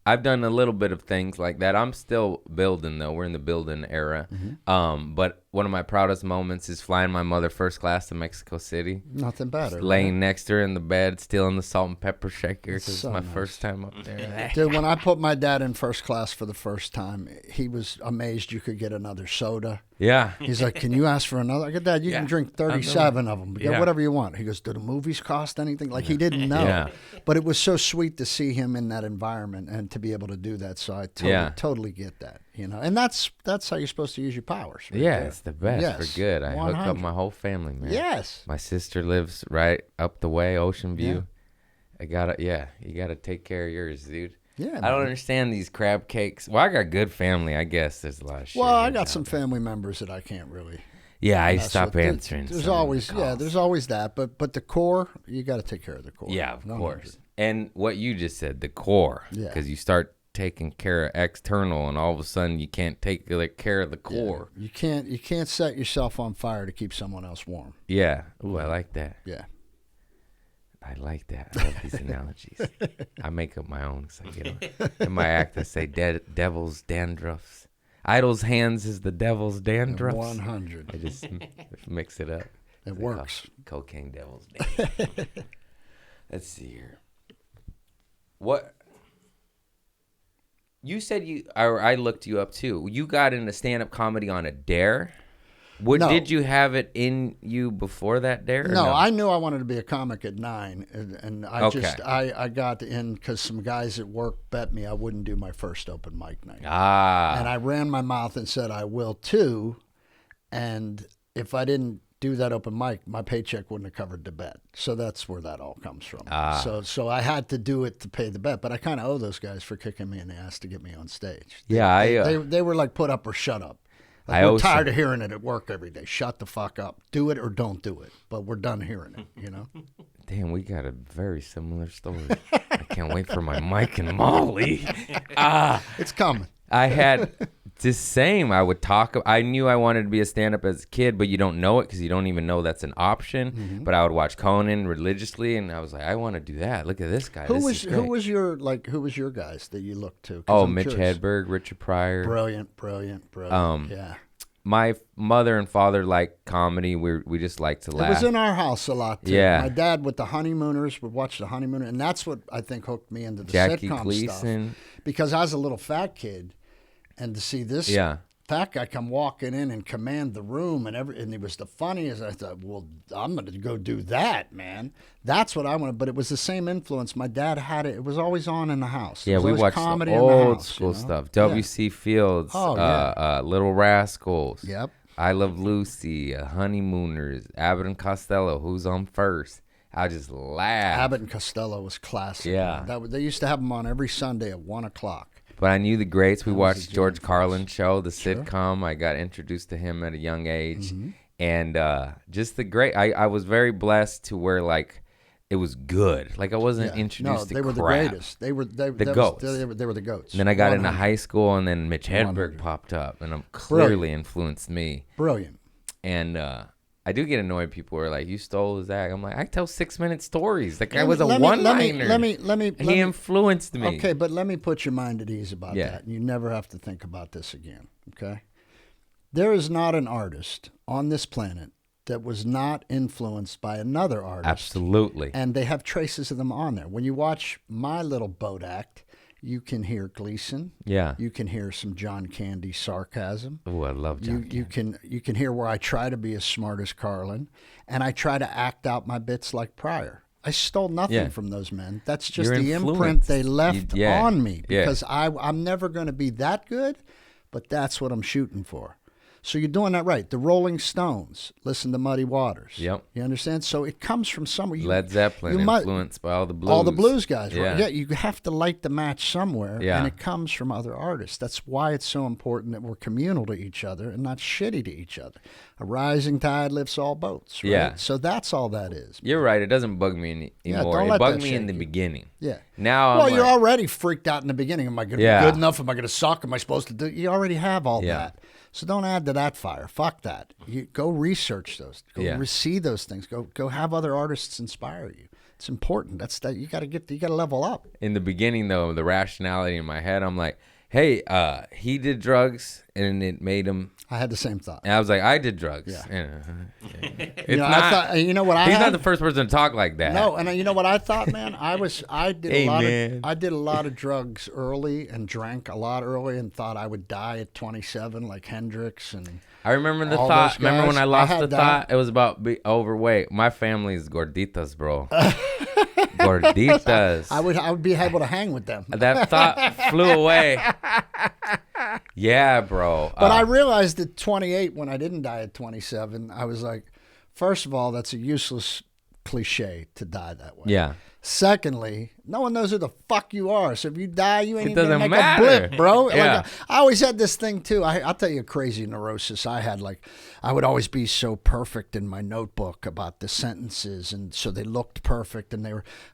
I've done a little bit of things like that. I'm still building though. We're in the building era. But one of my proudest moments is flying my mother first class to Mexico City. Nothing better. Laying next to her in the bed, stealing the salt and pepper shaker because it's so my nice. first time up there. Dude, when I put my dad in first class for the first time, he was amazed you could get another soda. Yeah. He's like, can you ask for another? I go, Dad, you can Yeah. drink 37 of them. Get Yeah. whatever you want. He goes, do the movies cost anything? Like, he didn't know. Yeah. But it was so sweet to see him in that environment and to be able to do that. So I totally get that, And that's how you're supposed to use your powers. Right Yeah, there. it's the best Yes. for good. I hook up 100. my whole family, man. Yes. My sister lives right up the way, Ocean View. You gotta take care of yours, dude. Yeah. I don't man. understand these crab cakes. Well, I got good family. I guess there's a lot of shit. Well, I got some family members that I can't really. Yeah, I mess stopped with. answering. There's some of the always calls. there's always that. But the core, you got to take care of the core. Yeah, of 100. course. And what you just said, the core. Yeah. Because you start taking care of external, and all of a sudden you can't take care of the Yeah. core. You can't set yourself on fire to keep someone else warm. Yeah. Ooh, I like that. Yeah. I like that. I love these analogies. I make up my own. So I get them. In my act, I say devil's dandruffs. Idle's hands is the devil's dandruffs. 100. I just mix it up. It works. Cocaine devil's dandruffs. Let's see here. What? You said I looked you up too. You got into stand-up comedy on a dare? No. Did you have it in you before that dare? or No, I knew I wanted to be a comic at 9, and I Okay. I got in because some guys at work bet me I wouldn't do my first open mic night, Ah. and I ran my mouth and said I will too, and if I didn't do that open mic, my paycheck wouldn't have covered the bet. So that's where that all comes from. So I had to do it to pay the bet, but I kind of owe those guys for kicking me in the ass to get me on stage. Yeah, They were like, put up or shut up. Like, I we're owe tired some- of hearing it at work every day. Shut the fuck up. Do it or don't do it. But we're done hearing it, Damn, we got a very similar story. I can't wait for my Mike and Molly. It's coming. I had the same. I would talk. I knew I wanted to be a stand-up as a kid, but you don't know it because you don't even know that's an option. Mm-hmm. But I would watch Conan religiously, and I was like, I want to do that. Look at this guy. Who was your guys that you looked to? 'Cause Oh, I'm Mitch curious. Hedberg, Richard Pryor. Brilliant. Yeah. My mother and father like comedy. We just like to laugh. It was in our house a lot, too. Yeah. My dad with the Honeymooners would watch the Honeymooners, and that's what I think hooked me into the Jackie sitcom Gleason. stuff. Because I was a little fat kid, and to see this fat guy come walking in and command the room, and he was the funniest, I thought, well, I'm going to go do that, man. That's what I wanted. But it was the same influence. My dad had it. It was always on in the house. Yeah, we watched comedy the in the old house, school you know? stuff. W.C. Fields, Oh, yeah. Little Rascals. Yep. I Love Lucy, Honeymooners, Abbott and Costello, Who's on First. I just laughed. Abbott and Costello was classic. Yeah. Man. They used to have them on every Sunday at 1 o'clock. But I knew the greats. We was a watched jam George for us. Carlin show, the sitcom. I got introduced to him at a young age. Mm-hmm. And just the great. I was very blessed to where, like, it was good. Like, I wasn't introduced to they were crap. the greatest. They were the goats. They were the goats. And then I got into 100. high school, and then Mitch Hedberg 100. popped up, and clearly influenced me. Brilliant. And I do get annoyed. People are like, "You stole his act." I'm like, I tell 6-minute stories. That guy was a one-liner. Let me. He influenced me. Okay, but let me put your mind at ease about Yeah. that. And you never have to think about this again. Okay. There is not an artist on this planet that was not influenced by another artist. Absolutely. And they have traces of them on there. When you watch my little boat act, you can hear Gleason. Yeah. You can hear some John Candy sarcasm. Oh, I love John. You can hear where I try to be as smart as Carlin, and I try to act out my bits like Pryor. I stole nothing from those men. That's just You're the imprint influenced. they left Yeah. on me Yeah. because I'm never going to be that good, but that's what I'm shooting for. So you're doing that right. The Rolling Stones, listen to Muddy Waters. Yep. You understand? So it comes from somewhere. Led Zeppelin, influenced by all the blues. All the blues guys, Yeah. right? Yeah, you have to light the match somewhere, Yeah. and it comes from other artists. That's why it's so important that we're communal to each other and not shitty to each other. A rising tide lifts all boats, right? Yeah. So that's all that is. You're right. It doesn't bug me anymore. don't It let bugged that me in shake the you. beginning. Yeah. Now Well, I'm you're like, already freaked out in the beginning. Am I going to Yeah. be good enough? Am I going to suck? Am I supposed to do? You already have all Yeah. that. So don't add to that fire. Fuck that. You go research those. Go Yeah. see those things. Go have other artists inspire you. It's important. That's that. You got to level up. in the beginning, though, the rationality in my head, I'm like, hey, he did drugs, and it made him. I had the same thought. And I was like, I did drugs. Yeah. It's You know, not, I thought. You know what I he's had? not the first person to talk like that. No, and you know what I thought, man? I did Hey, a lot man. of I did a lot of drugs early and drank a lot early and thought I would die at 27 like Hendrix and I remember the all thought. those Remember when guys. I lost had the that. thought? It was about be overweight. My family is gorditas, bro. Gorditas. I would be able to hang with them. That thought flew away. Yeah, bro. But I realized at 28 when I didn't die at 27, I was like, first of all, that's a useless cliche to die that way. Yeah. Secondly, no one knows who the fuck you are. So if you die, you ain't It even gonna doesn't make matter. a blip, bro. Yeah. Like, I always had this thing too. I'll tell you a crazy neurosis I had. Like I would always be so perfect in my notebook about the sentences, and so they looked perfect, and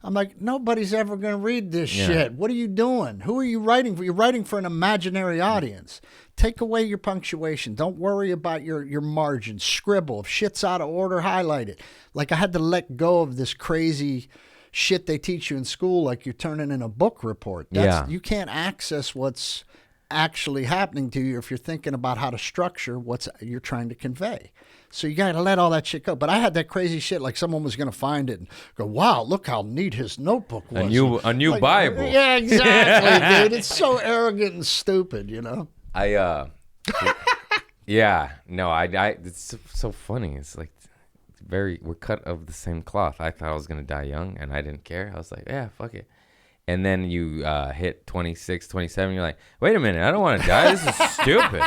I'm like, nobody's ever gonna read this Yeah. shit. What are you doing? Who are you writing for? You're writing for an imaginary audience. Take away your punctuation. Don't worry about your margins. Scribble. If shit's out of order, highlight it. Like I had to let go of this crazy shit they teach you in school, like you're turning in a book report. Yeah. You can't access what's actually happening to you if you're thinking about how to structure what you're trying to convey. So you got to let all that shit go. But I had that crazy shit, like someone was going to find it and go, wow, look how neat his notebook was. A new Like, Bible. Yeah, exactly, dude. It's so arrogant and stupid, you know? Yeah, no, it's so funny. It's like we're cut of the same cloth. I thought I was gonna die young, and I didn't care. I was like, yeah, fuck it. And then you hit 26, 27. You're like, wait a minute, I don't want to die. This is stupid.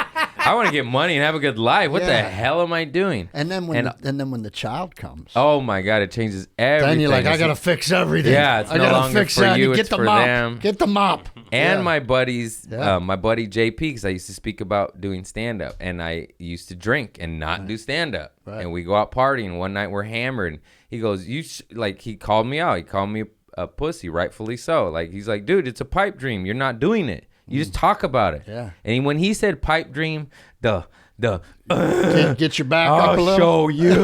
I want to get money and have a good life. What the Yeah. hell am I doing? And then when the child comes, Oh my God, it changes everything. then you're like, I It's- got to fix everything. Yeah, it's I no gotta longer fix for that. you, Get it's the for mop. them. Get the mop. And Yeah. my buddies, Yeah. my buddy JP, because I used to speak about doing stand-up, and I used to drink and not do stand-up. Right. And we go out partying. One night we're hammered. And he goes, he called me out. He called me a pussy, rightfully so. Like, he's like, dude, it's a pipe dream. You're not doing it. You just talk about it. Yeah. And when he said pipe dream, the Get your back up a I'll little. show you.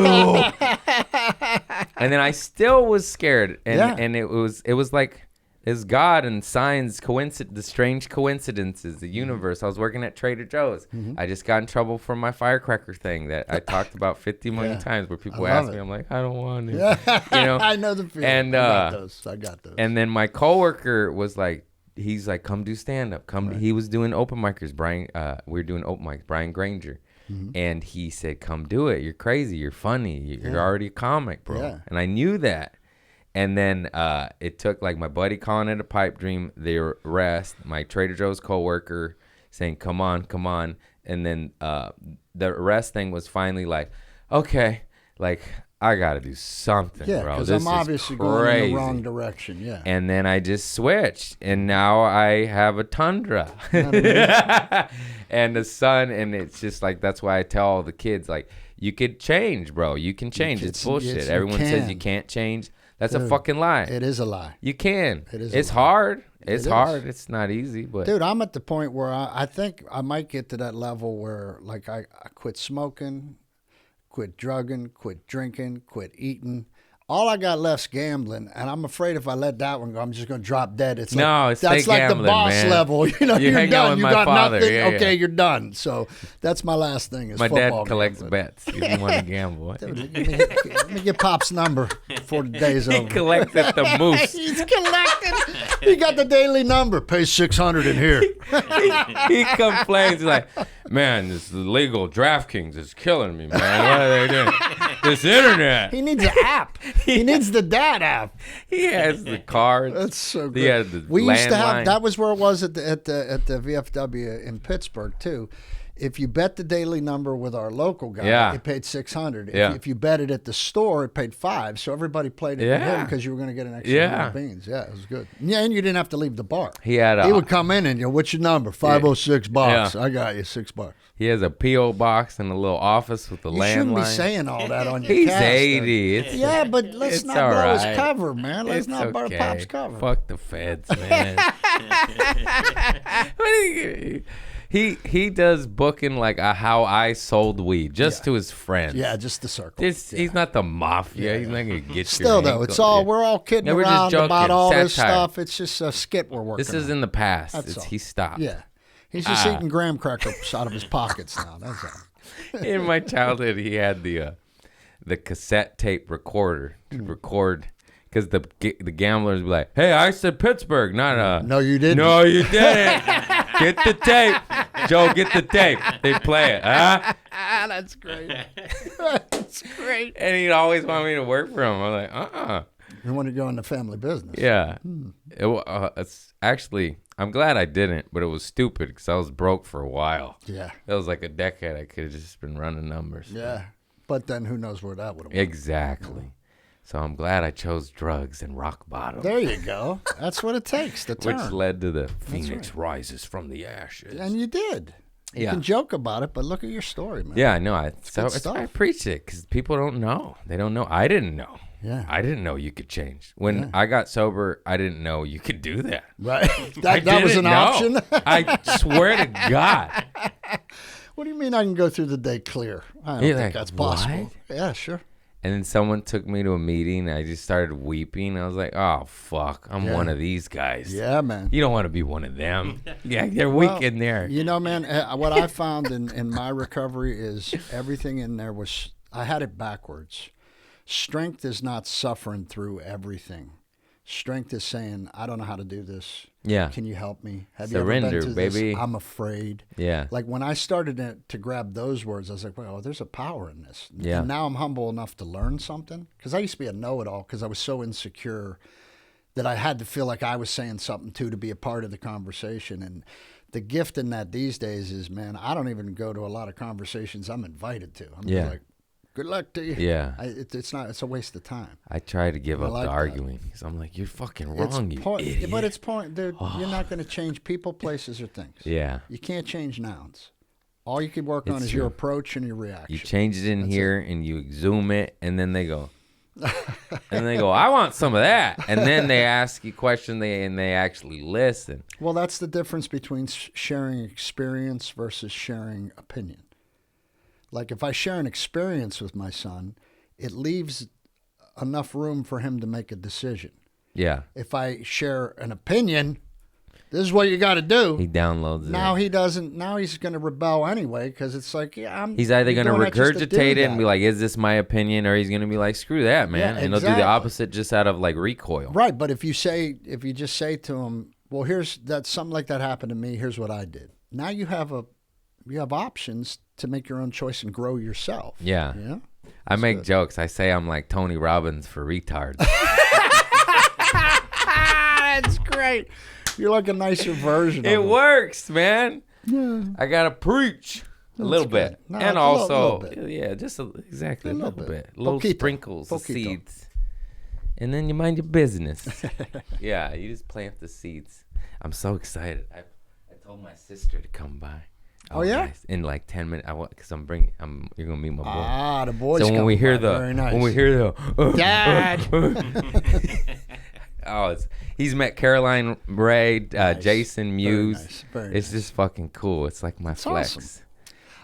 And then I still was scared, and it was like it's God and signs, the strange coincidences, the universe. I was working at Trader Joe's. I just got in trouble for my firecracker thing that I talked about 50 million times, where people love ask it. me, I'm like, I don't want it. Yeah. You know? I know the feeling. And, I got those. And then my coworker was like, he's like, come do stand up. He was doing open micers. We were doing open mics. Brian Granger. And he said, come do it. You're crazy. You're funny. You're already a comic, bro. Yeah. And I knew that. And then it took like my buddy calling it a pipe dream, the arrest, my Trader Joe's coworker saying, come on. And then the arrest thing was finally like, okay, like I got to do something, yeah, bro. because This I'm is obviously going in crazy. the wrong direction. Yeah. And then I just switched, and now I have a Tundra and a son, and it's just like, that's why I tell all the kids, like, you could change, bro. You can change. It's bullshit. you Everyone says you can. can't change. That's a Dude, fucking lie. It is a lie. You can. It is a It's lie. hard. It's is. hard. It's not easy, but Dude, I'm at the point where I think I might get to that level where, like, I quit smoking, quit drugging, quit drinking, quit eating. All I got left's gambling, and I'm afraid if I let that one go, I'm just going to drop dead. It's like, No, it's that's fake like gambling, the boss man. level. You know, You you're hang out done. with You my got father. nothing. Yeah, okay, yeah. you're done. So that's my last thing. Is my dad football collects gambling. bets. He doesn't want to gamble. Dude, let me get Pop's number before the day's He over. collects at the Moose. He's collecting. He got the daily number. Pay $600 in here. He complains. He's like, man, this illegal DraftKings is killing me, man. What are they doing? This internet. He needs an app. He needs the dad app. He has the cards. That's so good. He has the We used to have landline. that was where it was at the VFW in Pittsburgh too. If you bet the daily number with our local guy, Yeah. it paid $600. Yeah. If you bet it at the store, it paid $5. So everybody played it with Yeah. him because you were going to get an extra Yeah. 100 beans. Yeah, it was good. Yeah, and you didn't have to leave the bar. He had He would come in and what's your number? $506. Yeah. I got you $6. He has a P.O. box and a little office with a You shouldn't be landline. saying all that on your He's cast. 80. It's, Yeah, but let's it's not all blow his right. cover, man. Let's It's not blow okay. Pop's cover. Fuck the feds, man. He does booking like a how I sold weed just to his friends. Yeah, just the circle. He's not the mafia. He's not gonna get Still your though, it's ankle. all Yeah. we're all kidding Yeah, we're just around joking. about all this Satire. stuff. It's just a skit we're working This is on. in the past. That's all. He stopped. Yeah. He's just eating graham crackers out of his pockets now. That's all. In my childhood, he had the cassette tape recorder to record, because the gamblers would be like, "Hey, I said Pittsburgh, not No, you didn't. No, you didn't. Get the tape, Joe. Get the tape. They play it, huh?" That's great. That's great. And he'd always want me to work for him. I'm like, You want to go into family business. Yeah. It's actually, I'm glad I didn't, but it was stupid because I was broke for a while. Yeah. That was like a decade. I could have just been running numbers. Yeah. But then who knows where that would have went. Exactly. So I'm glad I chose drugs and rock bottom, There you go. That's what it takes to turn. which led to the Phoenix rises from the ashes. And you did. You Yeah. can joke about it, but look at your story, man. Yeah, I know. So good it's why I stuff. preach it, because people don't know. They don't know. I didn't know. Yeah. I didn't know you could change. When I got sober, I didn't know you could do that. Right. I That was an didn't know. option. I swear to God. What do you mean I can go through the day clear? I don't You're think like, that's possible. what? Yeah, sure. And then someone took me to a meeting. And I just started weeping. I was like, oh, fuck. I'm Yeah. one of these guys. Yeah, man. You don't want to be one of them. Yeah, they're weak Well, in there. You know, man, what I found in my recovery is everything in there was, I had it backwards. Strength is not suffering through everything. Strength is saying, I don't know how to do this. Yeah. Can you help me? Have you ever Surrender, been through baby. this? I'm afraid. Yeah. Like when I started to grab those words, I was like, well, there's a power in this. Yeah. And now I'm humble enough to learn something. Because I used to be a know-it-all because I was so insecure that I had to feel like I was saying something too to be a part of the conversation. And the gift in that these days is, man, I don't even go to a lot of conversations I'm invited to. I'm Yeah. just like, good luck to you. Yeah. It's a waste of time. I try to give I up like the that. arguing because I'm like, you're fucking wrong, you idiot. But it's point, dude. You're not going to change people, places, or things. Yeah. You can't change nouns. All you can work on It's is your true. approach and your reaction. You change it in here and you zoom it, and then they go, And they go, I want some of that. And then they ask you questions and they actually listen. Well, that's the difference between sharing experience versus sharing opinion. Like if I share an experience with my son, it leaves enough room for him to make a decision. Yeah. If I share an opinion, this is what you got to do. He downloads it. Now he doesn't. Now he's going to rebel anyway because it's like, he's either you're going to doing that just to do regurgitate it and that. be like, is this my opinion? Or he's going to be like, screw that, man. Yeah, And he'll do exactly. the opposite just out of like recoil. Right, but if you just say to him, well, something like that happened to me. Here's what I did. Now you have options to make your own choice and grow yourself. Yeah. Yeah. I make jokes. I say I'm like Tony Robbins for retards. That's great. You're like a nicer version of It works, man. Yeah. I got to preach a little good. bit. No, And a also, little bit. yeah, just exactly a little bit. Poquito. Little sprinkles of Poquito. seeds. And then you mind your business. Yeah, you just plant the seeds. I'm so excited. I told my sister to come by. Oh, yeah? Nice. In like 10 minutes, because you're gonna meet my boy. Ah, the boys. So when we hear very nice. Dad. he's met Caroline Ray, Jason Mewes. nice, very It's nice. just fucking cool. It's like my flex. awesome.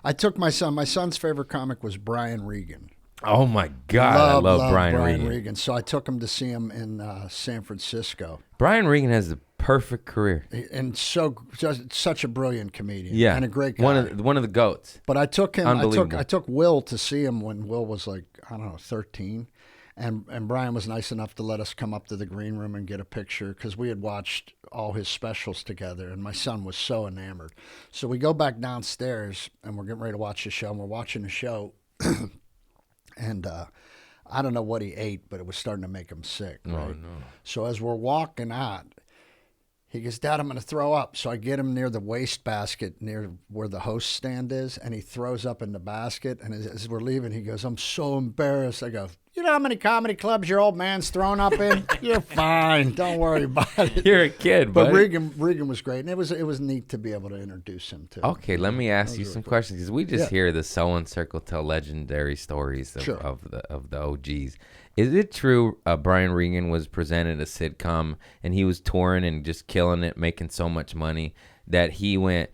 I took my son. My son's favorite comic was Brian Regan. Oh my God, I love Brian Regan. So I took him to see him in San Francisco, Brian Regan has a perfect career. and just such a brilliant comedian. Yeah, and a great guy. One of the goats. But I took him. Unbelievable. I took Will to see him when Will was like, I don't know, 13, and Brian was nice enough to let us come up to the green room and get a picture because we had watched all his specials together, and my son was so enamored. So we go back downstairs and we're getting ready to watch the show. And we're watching the show, and I don't know what he ate, but it was starting to make him sick. Right? Oh no. So as we're walking out, he goes, Dad, I'm going to throw up. So I get him near the wastebasket, near where the host stand is, and he throws up in the basket. And as we're leaving, he goes, I'm so embarrassed. I go, you know how many comedy clubs your old man's thrown up in? You're fine. Don't worry about it. You're a kid, But buddy. Regan was great, and it was neat to be able to introduce him to. Okay, let me ask you some questions because we just Yeah. hear the Sewing Circle tell legendary stories Sure. of the OGs. Is it true Brian Regan was presented a sitcom and he was touring and just killing it, making so much money that he went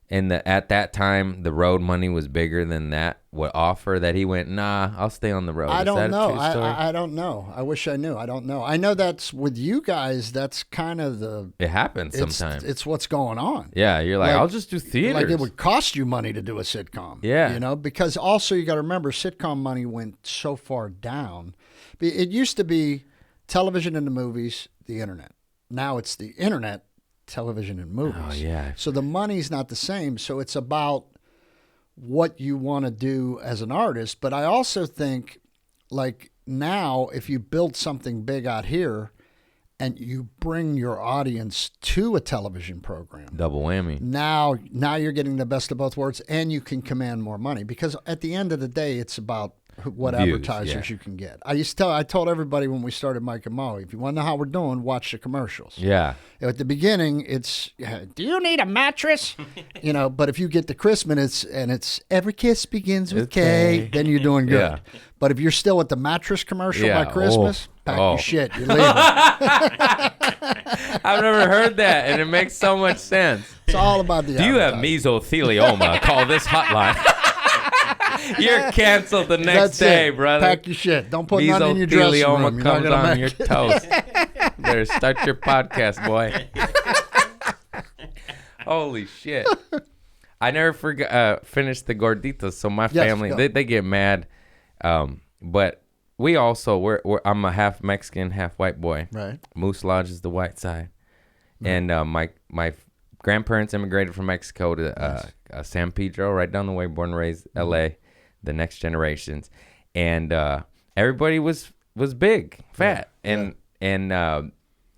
and at that time the road money was bigger than that what offer that he went, nah, I'll stay on the road. I Is don't that know. a true story? I don't know. I wish I knew. I don't know. I know that's with you guys. That's kind of It happens sometimes. It's what's going on. Yeah, you're like, I'll just do theaters. Like it would cost you money to do a sitcom. Yeah. You know, because also you got to remember sitcom money went so far down. It used to be television and the movies, the internet. Now it's the internet, television and movies. Oh, yeah. So the money's not the same. So it's about what you want to do as an artist. But I also think like now if you build something big out here and you bring your audience to a television program, Double whammy. now you're getting the best of both worlds and you can command more money because at the end of the day it's about what Views, advertisers yeah. you can get. I told everybody when we started Mike and Molly, if you want to know how we're doing, watch the commercials. Yeah. At the beginning it's Do you need a mattress? but if you get to Christmas it's every kiss begins with With K, K. then you're doing good. Yeah. But if you're still at the mattress commercial Yeah. by Christmas, pack Oh. your shit, you're leaving. I've never heard that and it makes so much sense. It's all about the Do you have advertising. mesothelioma? Call this hotline. You're canceled the next That's day, it. brother. Pack your shit. Don't put nothing in your dressing room. Mesothelioma You're not comes gonna on make your it. toast. Better start your podcast, boy. Holy shit. I never finished the gorditas, so my Yes, family, go. they get mad. But we also, I'm a half Mexican, half white boy. Right. Moose Lodge is the white side. And my grandparents immigrated from Mexico to San Pedro, right down the way, born and raised L.A., the next generations. And everybody was big, fat. And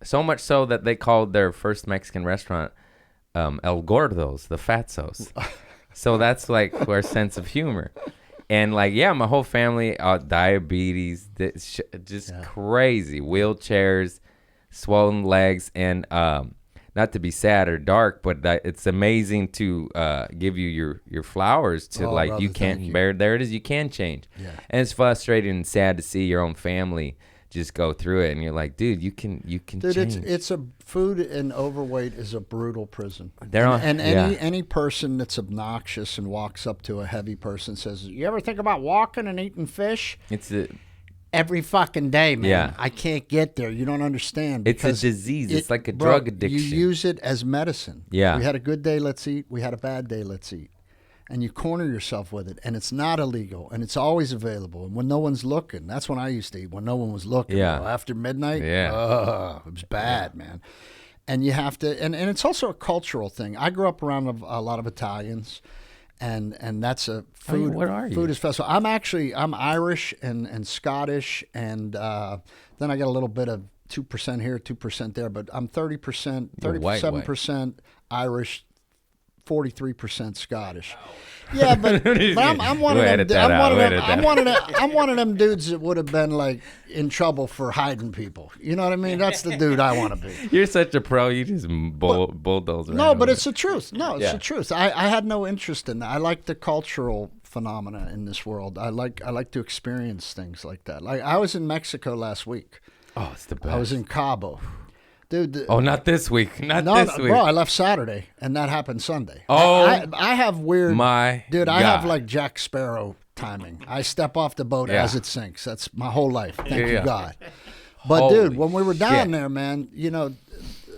so much so that they called their first Mexican restaurant El Gordos, the Fatsos. So that's like our sense of humor. And like, yeah, my whole family, diabetes, just crazy, wheelchairs, swollen legs. And not to be sad or dark, but it's amazing to give you your flowers to Oh, like brother, you can't thank you. bear. There it is. You can change. Yeah. And it's frustrating and sad to see your own family just go through it, and you're like, dude, you can Dude, change. it's a food and overweight is a brutal prison. They're on- and yeah. any person that's obnoxious and walks up to a heavy person and says, "You ever think about walking and eating fish?" It's a Every fucking day, man. Yeah. I can't get there. You don't understand. It's a because disease. It's like a bro, drug addiction. You use it as medicine. Yeah. We had a good day, let's eat. We had a bad day, let's eat. And you corner yourself with it, and it's not illegal, and it's always available. And when no one's looking, that's when I used to eat. When no one was looking, Yeah. bro. After midnight, Yeah. it was bad, man. And you have to, and it's also a cultural thing. I grew up around a lot of Italians, and that's a food. what are you? Food is festival. I'm Irish and Scottish, and then I got a little bit of 2% here, 2% there, but I'm 30%, You're white. 37% Irish, 43% Scottish. Yeah, but I'm one of We'll them. edit that out. We'll edit that. I'm one of them dudes that would have been like in trouble for hiding people. You know what I mean? That's the dude I want to be. You're such a pro. You just bulldoze. No, but it's the truth. No, it's Yeah. the truth. I had no interest in that. I like the cultural phenomena in this world. I like to experience things like that. Like I was in Mexico last week. oh, it's the best. I was in Cabo. Dude, Oh, not this week. Not no, this week. bro, I left Saturday, and that happened Sunday. Oh, I have weird. my dude, I have God. like Jack Sparrow timing. I step off the boat Yeah. as it sinks. That's my whole life. Thank Yeah. you, God. But Holy dude, when we were down shit. there, man, you know,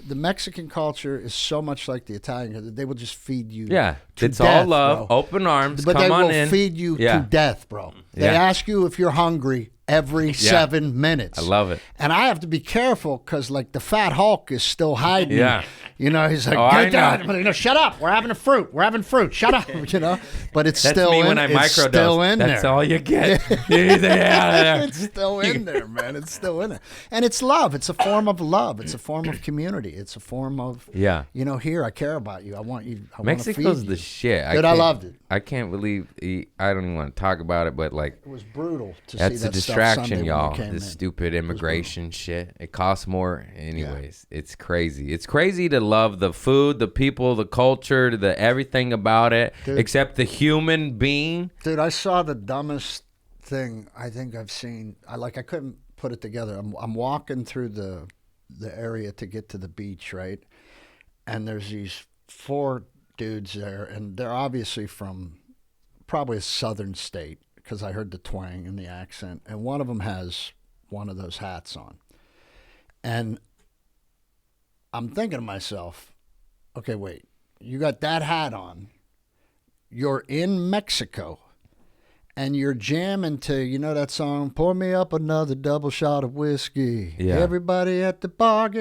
the Mexican culture is so much like the Italian. They will just feed you. Yeah, to it's death, all love, bro. open arms. But come they on will in. feed you Yeah. to death, bro. They Yeah. ask you if you're hungry every 7 minutes. I love it. And I have to be careful because, like, the fat Hulk is still hiding. Yeah. You know, he's like, Oh, I get down. know. But, you know, shut up. We're having a fruit. We're having fruit. Shut up. You know, but it's That's still me in, when I it's microdose. still in That's there. all you get. Get out of there. It's still in there, man. It's still in there. And it's love. It's a form of love. It's a form of community. It's a form of, Yeah. you know, here, I care about you. I want you. I want to Mexico's feed the you. shit. Dude, I can't- loved it. I can't believe. I don't even want to talk about it, but like, It was brutal to that's see a that stuff distraction, Sunday when y'all. we came This in. stupid immigration shit. It costs more. Anyways, it's crazy. It's crazy to love the food, the people, the culture, the everything about it, Dude. except the human being. Dude, I saw the dumbest thing I think I've seen. I couldn't put it together. I'm walking through the area to get to the beach, right? And there's these 4 dudes there, and they're obviously from probably a southern state because I heard the twang and the accent. And one of them has one of those hats on. And I'm thinking to myself, okay, wait, you got that hat on. You're in Mexico. And you're jamming to, you know that song, Pour Me Up Another Double Shot of Whiskey. Yeah. Everybody at the bar.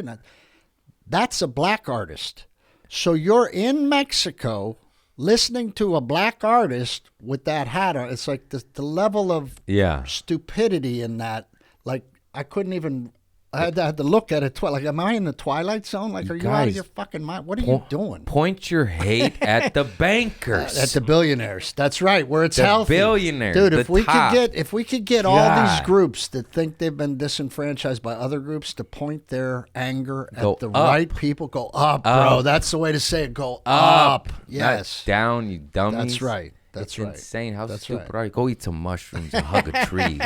That's a black artist. So you're in Mexico listening to a black artist with that hat on. It's like the level of Yeah. stupidity in that. Like, I couldn't even, I had to look at it. Like, am I in the Twilight Zone? Like, are you out of guys, your fucking mind? What are you doing? Point your hate at the bankers. At the billionaires. That's right, where it's The healthy. billionaires, Dude, the if we top. could get all these God. groups that think they've been disenfranchised by other groups to point their anger Go at the up. right people, go up, bro. Up. That's the way to say it. Go Up. up. Yes. Not down, you dummies. That's right. That's It's right. insane. How That's stupid right. are you? Go eat some mushrooms and hug a tree.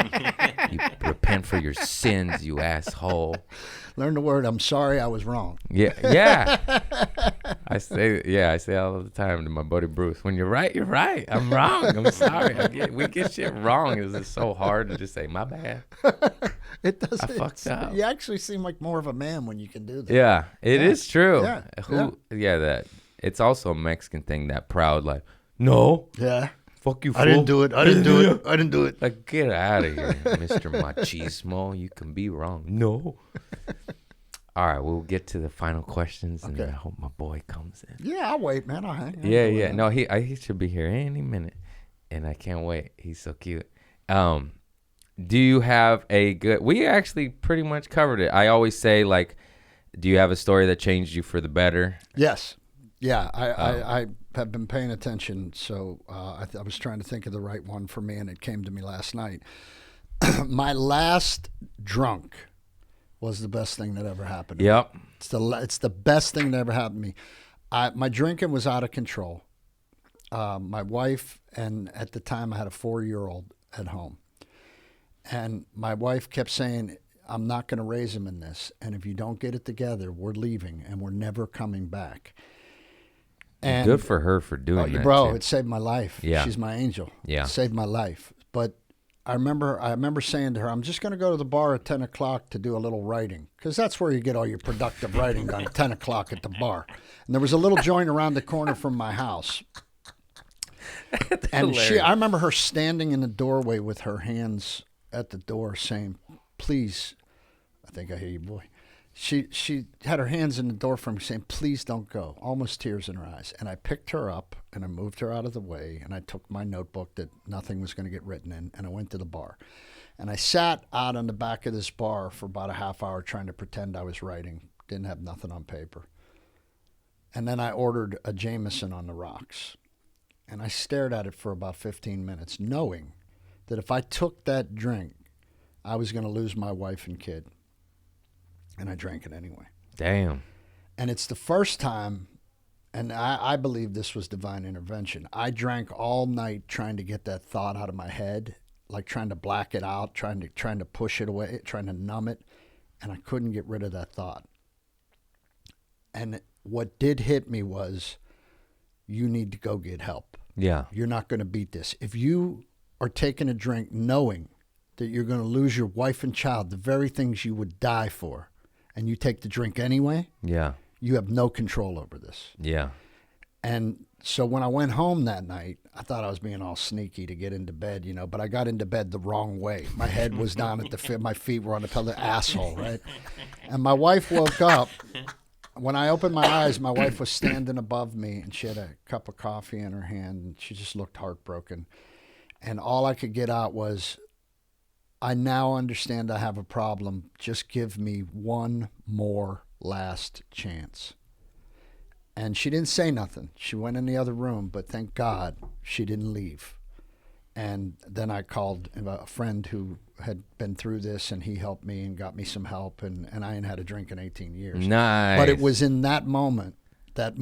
You repent for your sins, you asshole. Learn the word. I'm sorry I was wrong. Yeah, yeah. I say all the time to my buddy Bruce. When you're right, you're right. I'm wrong. I'm sorry. We get shit wrong. It's just so hard to just say my bad. It does. I fucked up. You actually seem like more of a man when you can do that. Yeah, it is true. Yeah, That it's also a Mexican thing. That proud, like, no, Yeah. fuck you. I didn't fool. do it. I didn't do it. I didn't do it. Like, get out of here, Mr. Machismo. You can be wrong. No. All right, we'll get to the final questions, and Okay. I hope my boy comes in. Yeah, I'll wait, man. I'll hang. Yeah. No, he should be here any minute, and I can't wait. He's so cute. Do you have a good? We actually pretty much covered it. I always say, like, do you have a story that changed you for the better? Yes. Yeah, I have been paying attention, so I was trying to think of the right one for me, and it came to me last night. My last drunk was the best thing that ever happened to me. Yep. It's the best thing that ever happened to me. My drinking was out of control. My wife, and at the time I had a 4-year-old at home. And my wife kept saying, I'm not going to raise him in this. And if you don't get it together, we're leaving and we're never coming back. And Good for her for doing that. bro, too. it saved my life. Yeah. She's my angel. Yeah. It saved my life. But I remember saying to her, I'm just going to go to the bar at 10 o'clock to do a little writing, because that's where you get all your productive writing done, 10 o'clock at the bar. And there was a little joint around the corner from my house. And I remember her standing in the doorway with her hands at the door saying, please, I think I hear you, boy. She had her hands in the door for me saying, please don't go, almost tears in her eyes. And I picked her up and I moved her out of the way, and I took my notebook that nothing was going to get written in, and I went to the bar. And I sat out on the back of this bar for about a half hour trying to pretend I was writing. Didn't have nothing on paper. And then I ordered a Jameson on the rocks. And I stared at it for about 15 minutes, knowing that if I took that drink, I was going to lose my wife and kid. And I drank it anyway. Damn. And it's the first time, and I believe this was divine intervention. I drank all night trying to get that thought out of my head, like trying to black it out, trying to push it away, trying to numb it, and I couldn't get rid of that thought. And what did hit me was, you need to go get help. Yeah. You're not going to beat this. If you are taking a drink knowing that you're going to lose your wife and child, the very things you would die for, and you take the drink anyway, Yeah. you have no control over this. Yeah. And so when I went home that night, I thought I was being all sneaky to get into bed, but I got into bed the wrong way. My head was down at the feet, my feet were on the pillow, asshole, right? And my wife woke up. When I opened my eyes, my wife was standing above me, and she had a cup of coffee in her hand, and she just looked heartbroken. And all I could get out was, I now understand I have a problem. Just give me one more last chance. And she didn't say nothing. She went in the other room, but thank God she didn't leave. And then I called a friend who had been through this, and he helped me and got me some help, and I ain't had a drink in 18 years. Nice. But it was in that moment that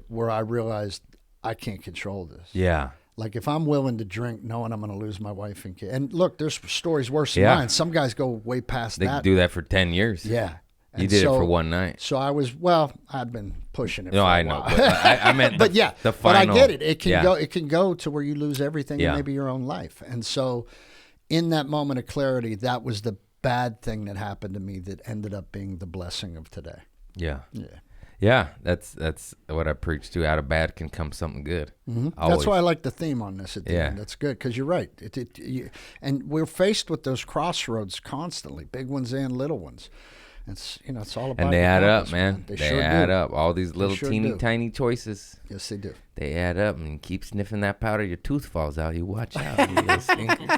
where I realized I can't control this. Yeah. Like, if I'm willing to drink knowing I'm going to lose my wife and kid. And look, there's stories worse than Yeah. mine. Some guys go way past They that. do that for 10 years. Yeah. You And did it so- for one night. So I'd been pushing it No, for a I know. while. But I meant But yeah, the but final. I get it. It can yeah. go. It can go to where you lose everything, Yeah. and maybe your own life. And so, in that moment of clarity, that was the bad thing that happened to me that ended up being the blessing of today. Yeah. Yeah, Yeah. That's what I preach to. Out of bad can come something good. that's Always. why I like the theme on this at the Yeah. end. That's good, because you're right. And we're faced with those crossroads constantly, big ones and little ones. It's it's all about. And they your add up, compass, man. They They sure add do. up. All these little sure teeny do. tiny choices. Yes, they do. They add up, and you keep sniffing that powder, your tooth falls out. You watch out. You little stinkers.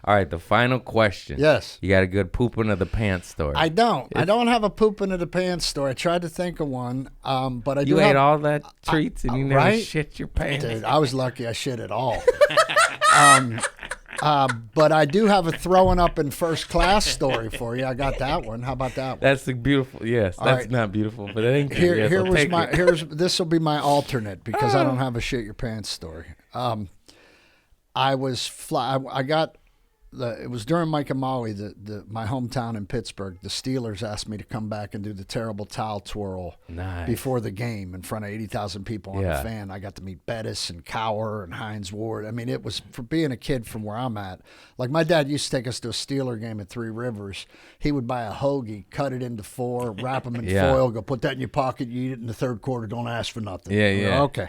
All right, the final question. Yes. You got a good pooping of the pants story. I don't. I don't have a poop into the pants story. I tried to think of one, but I do you have. ate all that treats and you never right? shit your pants. Dude, I was lucky I shit at all. But I do have a throwing up in first class story for you. I got that one. How about that one? That's the beautiful. Yes, All that's right. not beautiful, but that ain't good. Here, Yes, here I'll was take my. it. This will be my alternate, because I don't have a shit your pants story. I was I got. It was during Mike and Molly, my hometown in Pittsburgh. The Steelers asked me to come back and do the terrible towel twirl Nice. before the game in front of 80,000 people on Yeah. the fan. I got to meet Bettis and Cower and Hines Ward. I mean, it was, for being a kid from where I'm at. Like, my dad used to take us to a Steeler game at Three Rivers. He would buy a hoagie, cut it into 4, wrap them in Yeah. foil, go put that in your pocket, you eat it in the third quarter, don't ask for nothing. Yeah, You know, yeah. Okay.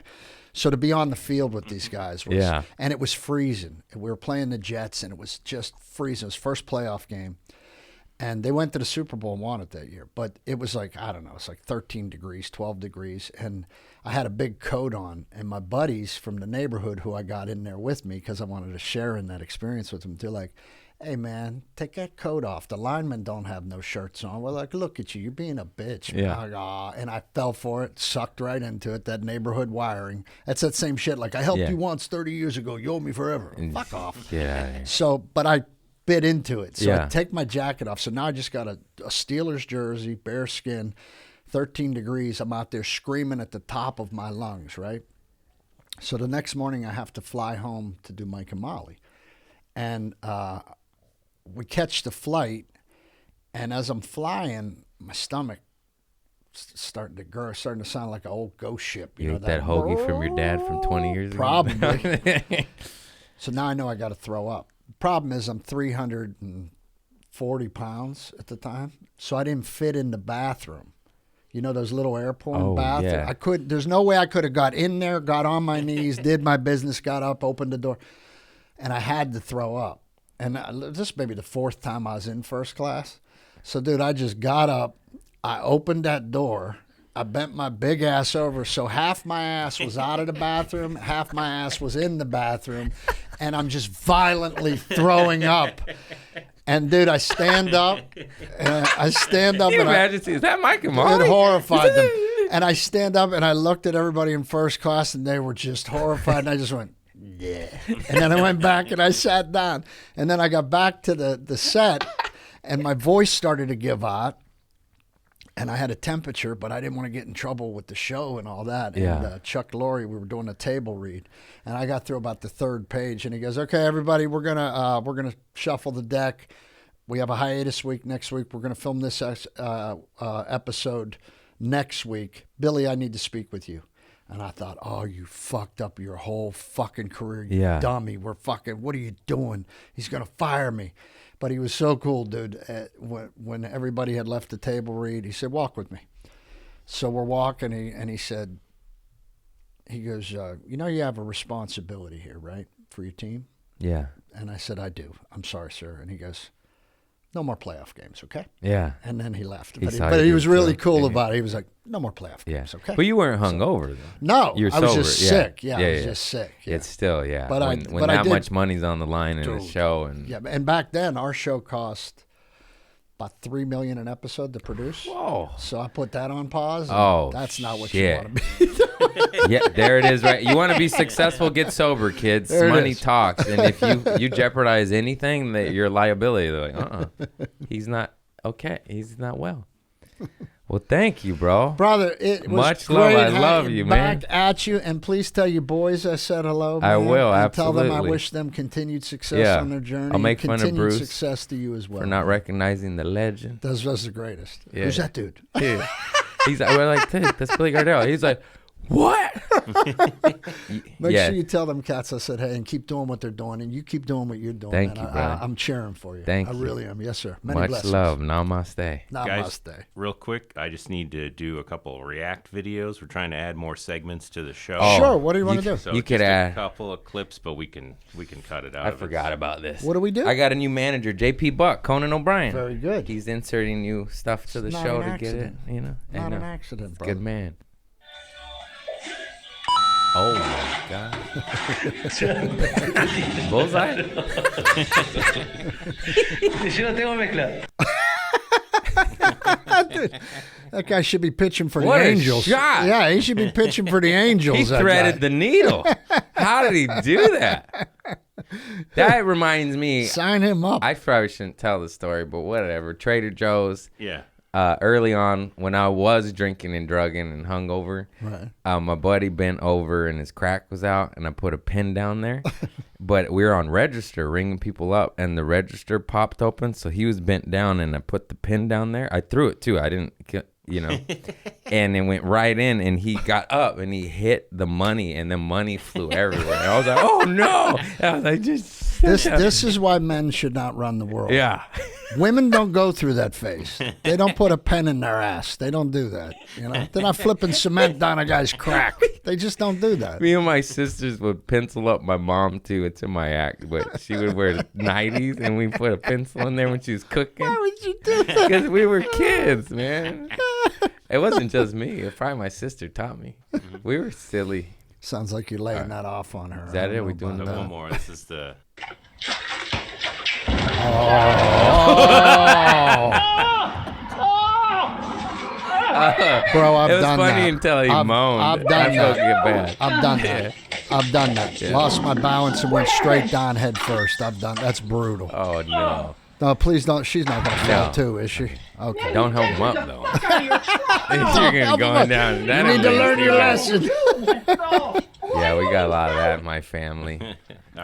So to be on the field with these guys was, Yeah. and it was freezing. We were playing the Jets, and it was just freezing. It was first playoff game, and they went to the Super Bowl and won it that year. But it was like, I don't know, it's like 13 degrees, 12 degrees, and I had a big coat on. And my buddies from the neighborhood, who I got in there with me because I wanted to share in that experience with them, they're like, hey, man, take that coat off. The linemen don't have no shirts on. We're like, look at you. You're being a bitch. Yeah. I'm like, "Aw," and I fell for it, sucked right into it, that neighborhood wiring. That's that same shit. Like, I helped Yeah. you once 30 years ago. You owe me forever. Fuck off. Get out of here. So, but I bit into it. So Yeah. I take my jacket off. So now I just got a Steelers jersey, bare skin, 13 degrees. I'm out there screaming at the top of my lungs, right? So the next morning I have to fly home to do Mike and Molly. And we catch the flight. And as I'm flying, my stomach starting to grow, starting to sound like an old ghost ship. You know ate that hoagie from your dad from 20 years ago? Probably. So now I know I got to throw up. Problem is I'm 340 pounds at the time, so I didn't fit in the bathroom. You know those little airport bathrooms? Yeah. I couldn't. There's no way I could have got in there, got on my knees, did my business, got up, opened the door, and I had to throw up. And this may be the fourth time I was in first class. So, dude, I just got up. I opened that door. I bent my big ass over, so half my ass was out of the bathroom, half my ass was in the bathroom, and I'm just violently throwing up. And dude, I stand up. Can you imagine? Is that Mike and It Molly? horrified them. And I stand up and I looked at everybody in first class, and they were just horrified. And I just went, yeah. And then I went back and I sat down. And then I got back to the set, and my voice started to give out. And I had a temperature, but I didn't want to get in trouble with the show and all that. Yeah. And Chuck Lorre, we were doing a table read, and I got through about the third page, and he goes, "Okay, everybody, we're gonna shuffle the deck. We have a hiatus week next week. We're gonna film this episode next week. Billy, I need to speak with you." And I thought, "Oh, you fucked up your whole fucking career, you dummy. What are you doing? He's gonna fire me." But he was so cool, dude. When everybody had left the table read, he said, "Walk with me." So we're walking, and he said, he goes, "You know you have a responsibility here, right, for your team?" Yeah. And I said, "I do. I'm sorry, sir." And he goes, "No more playoff games, okay?" Yeah. And then he left. He But saw he you was do really too. cool Yeah. about it. He was like, "No more playoff Yeah. games, okay?" But you weren't hungover, though. No, You're I was sober. just Yeah. sick. Yeah, Yeah, I was yeah. just sick. Yeah. It's still, yeah. But when I that did- much money's on the line in a Dude. show. And Yeah, and back then our show cost about $3 million an episode to produce. Whoa. So I put that on pause. and Oh, that's not what shit. you want to be. Yeah, there it is, right? You want to be successful, get sober, kids. There it Money is. talks. And if you jeopardize anything, that you're a liability. They're like, he's not okay. He's not well. Well, thank you, bro. Brother, it was Much great love. I having love you, man. back at you, and please tell your boys I said hello. I man, will, and tell them I absolutely. wish them continued success Yeah. on their journey. I'll make and fun of continued Bruce success to you as well. For not recognizing the legend. That's the greatest. Yeah. Who's that dude? Dude. He's like, we're like, "Dude, that's Billy Gardell." He's like, "What?" Make Yeah. sure you tell them cats I said, hey, and keep doing what they're doing, and you keep doing what you're doing. Thank man. you, brother. I'm cheering for you. Thank I you. really am. Yes, sir. Many Much blessings. love. Namaste. Guys, Namaste. real quick, I just need to do a couple of React videos. We're trying to add more segments to the show. Oh, Sure. What do you want to do? So You just could a add- couple of clips, but we can cut it out. I of it. forgot about this. What do we do? I got a new manager, JP Buck, Conan O'Brien. Very good. He's inserting new stuff to the not show an to get it, accident. you know. I Not know. an accident, bro. Good man. Oh my God. Bullseye? Yo no tengo mezcla. That guy should be pitching for What the a Angels. shot. Yeah, he should be pitching for the Angels. He that threaded guy. the needle. How did he do that? That reminds me, Sign him up. I probably shouldn't tell the story, but whatever. Trader Joe's. Yeah. Early on, when I was drinking and drugging and hungover, Right. my buddy bent over and his crack was out, and I put a pin down there. But we were on register ringing people up, and the register popped open, so he was bent down, and I put the pin down there. I threw it too. I didn't, and it went right in, and he got up and he hit the money, and the money flew everywhere. And I was like, "Oh no!" I was like, "Just This is why men should not run the world. yeah." Women don't go through that phase. They don't put a pen in their ass. They don't do that. They're not flipping cement down a guy's crack. They just don't do that. Me and my sisters would pencil up my mom too. It's in my act, but she would wear 90s, and we put a pencil in there when she was cooking. Why would you do that? Because we were kids, man. It wasn't just me. It probably my sister taught me. We were silly. Sounds like you're laying that off on her. Is that I don't it? know We doing about the One that. more. This is the. Bro, I've It was done funny that. until he moaned. I've done I felt that. bad. I've done that. I've done that. Yeah. Lost my balance and went straight down head first. I've done. That's brutal. Oh no! No, please don't. She's not gonna fall No. too, is she? Okay. Don't help him up though. You're gonna going down. That You need to ain't learn easy, your right? lesson. Yeah, we got a lot of that in my family.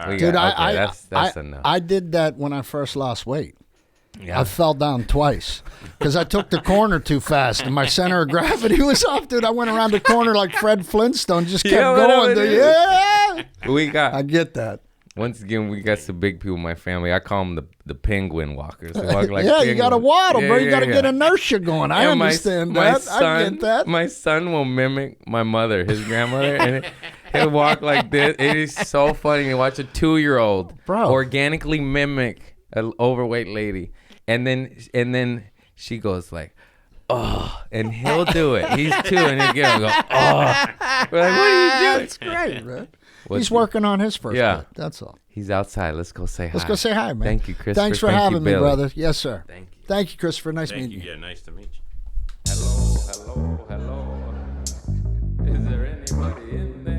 We Dude, got- okay, I that's enough. I did that when I first lost weight. Yeah. I fell down twice because I took the corner too fast and my center of gravity was off, dude. I went around the corner like Fred Flintstone, just kept Yeah, whatever going. it Dude. is. Yeah, We got I get that. once again. We got some big people in my family. I call them the penguin walkers. They walk like Yeah, you got to penguins. waddle, Yeah, bro. You yeah, got to yeah. get inertia going. I And understand my that. son, I get that. My son will mimic my mother, his grandmother, and he'll walk like this. It is so funny to watch a 2-year-old Bro. organically mimic an overweight lady, and then she goes like, "Oh," and he'll do it. He's 2, and he'll get him go, "Oh." We're like, "What are you doing?" That's great, man. What's He's the- working on his first Yeah. bit. That's all. He's outside. Let's go say hi. Let's go say hi, man. Thank you, Christopher. Thanks for Thank you, having me, Billy. brother. Yes, sir. Thank you. Thank you, Christopher. Nice Thank meeting you. you. Yeah, nice to meet you. Hello, hello, hello. Is there anybody in there?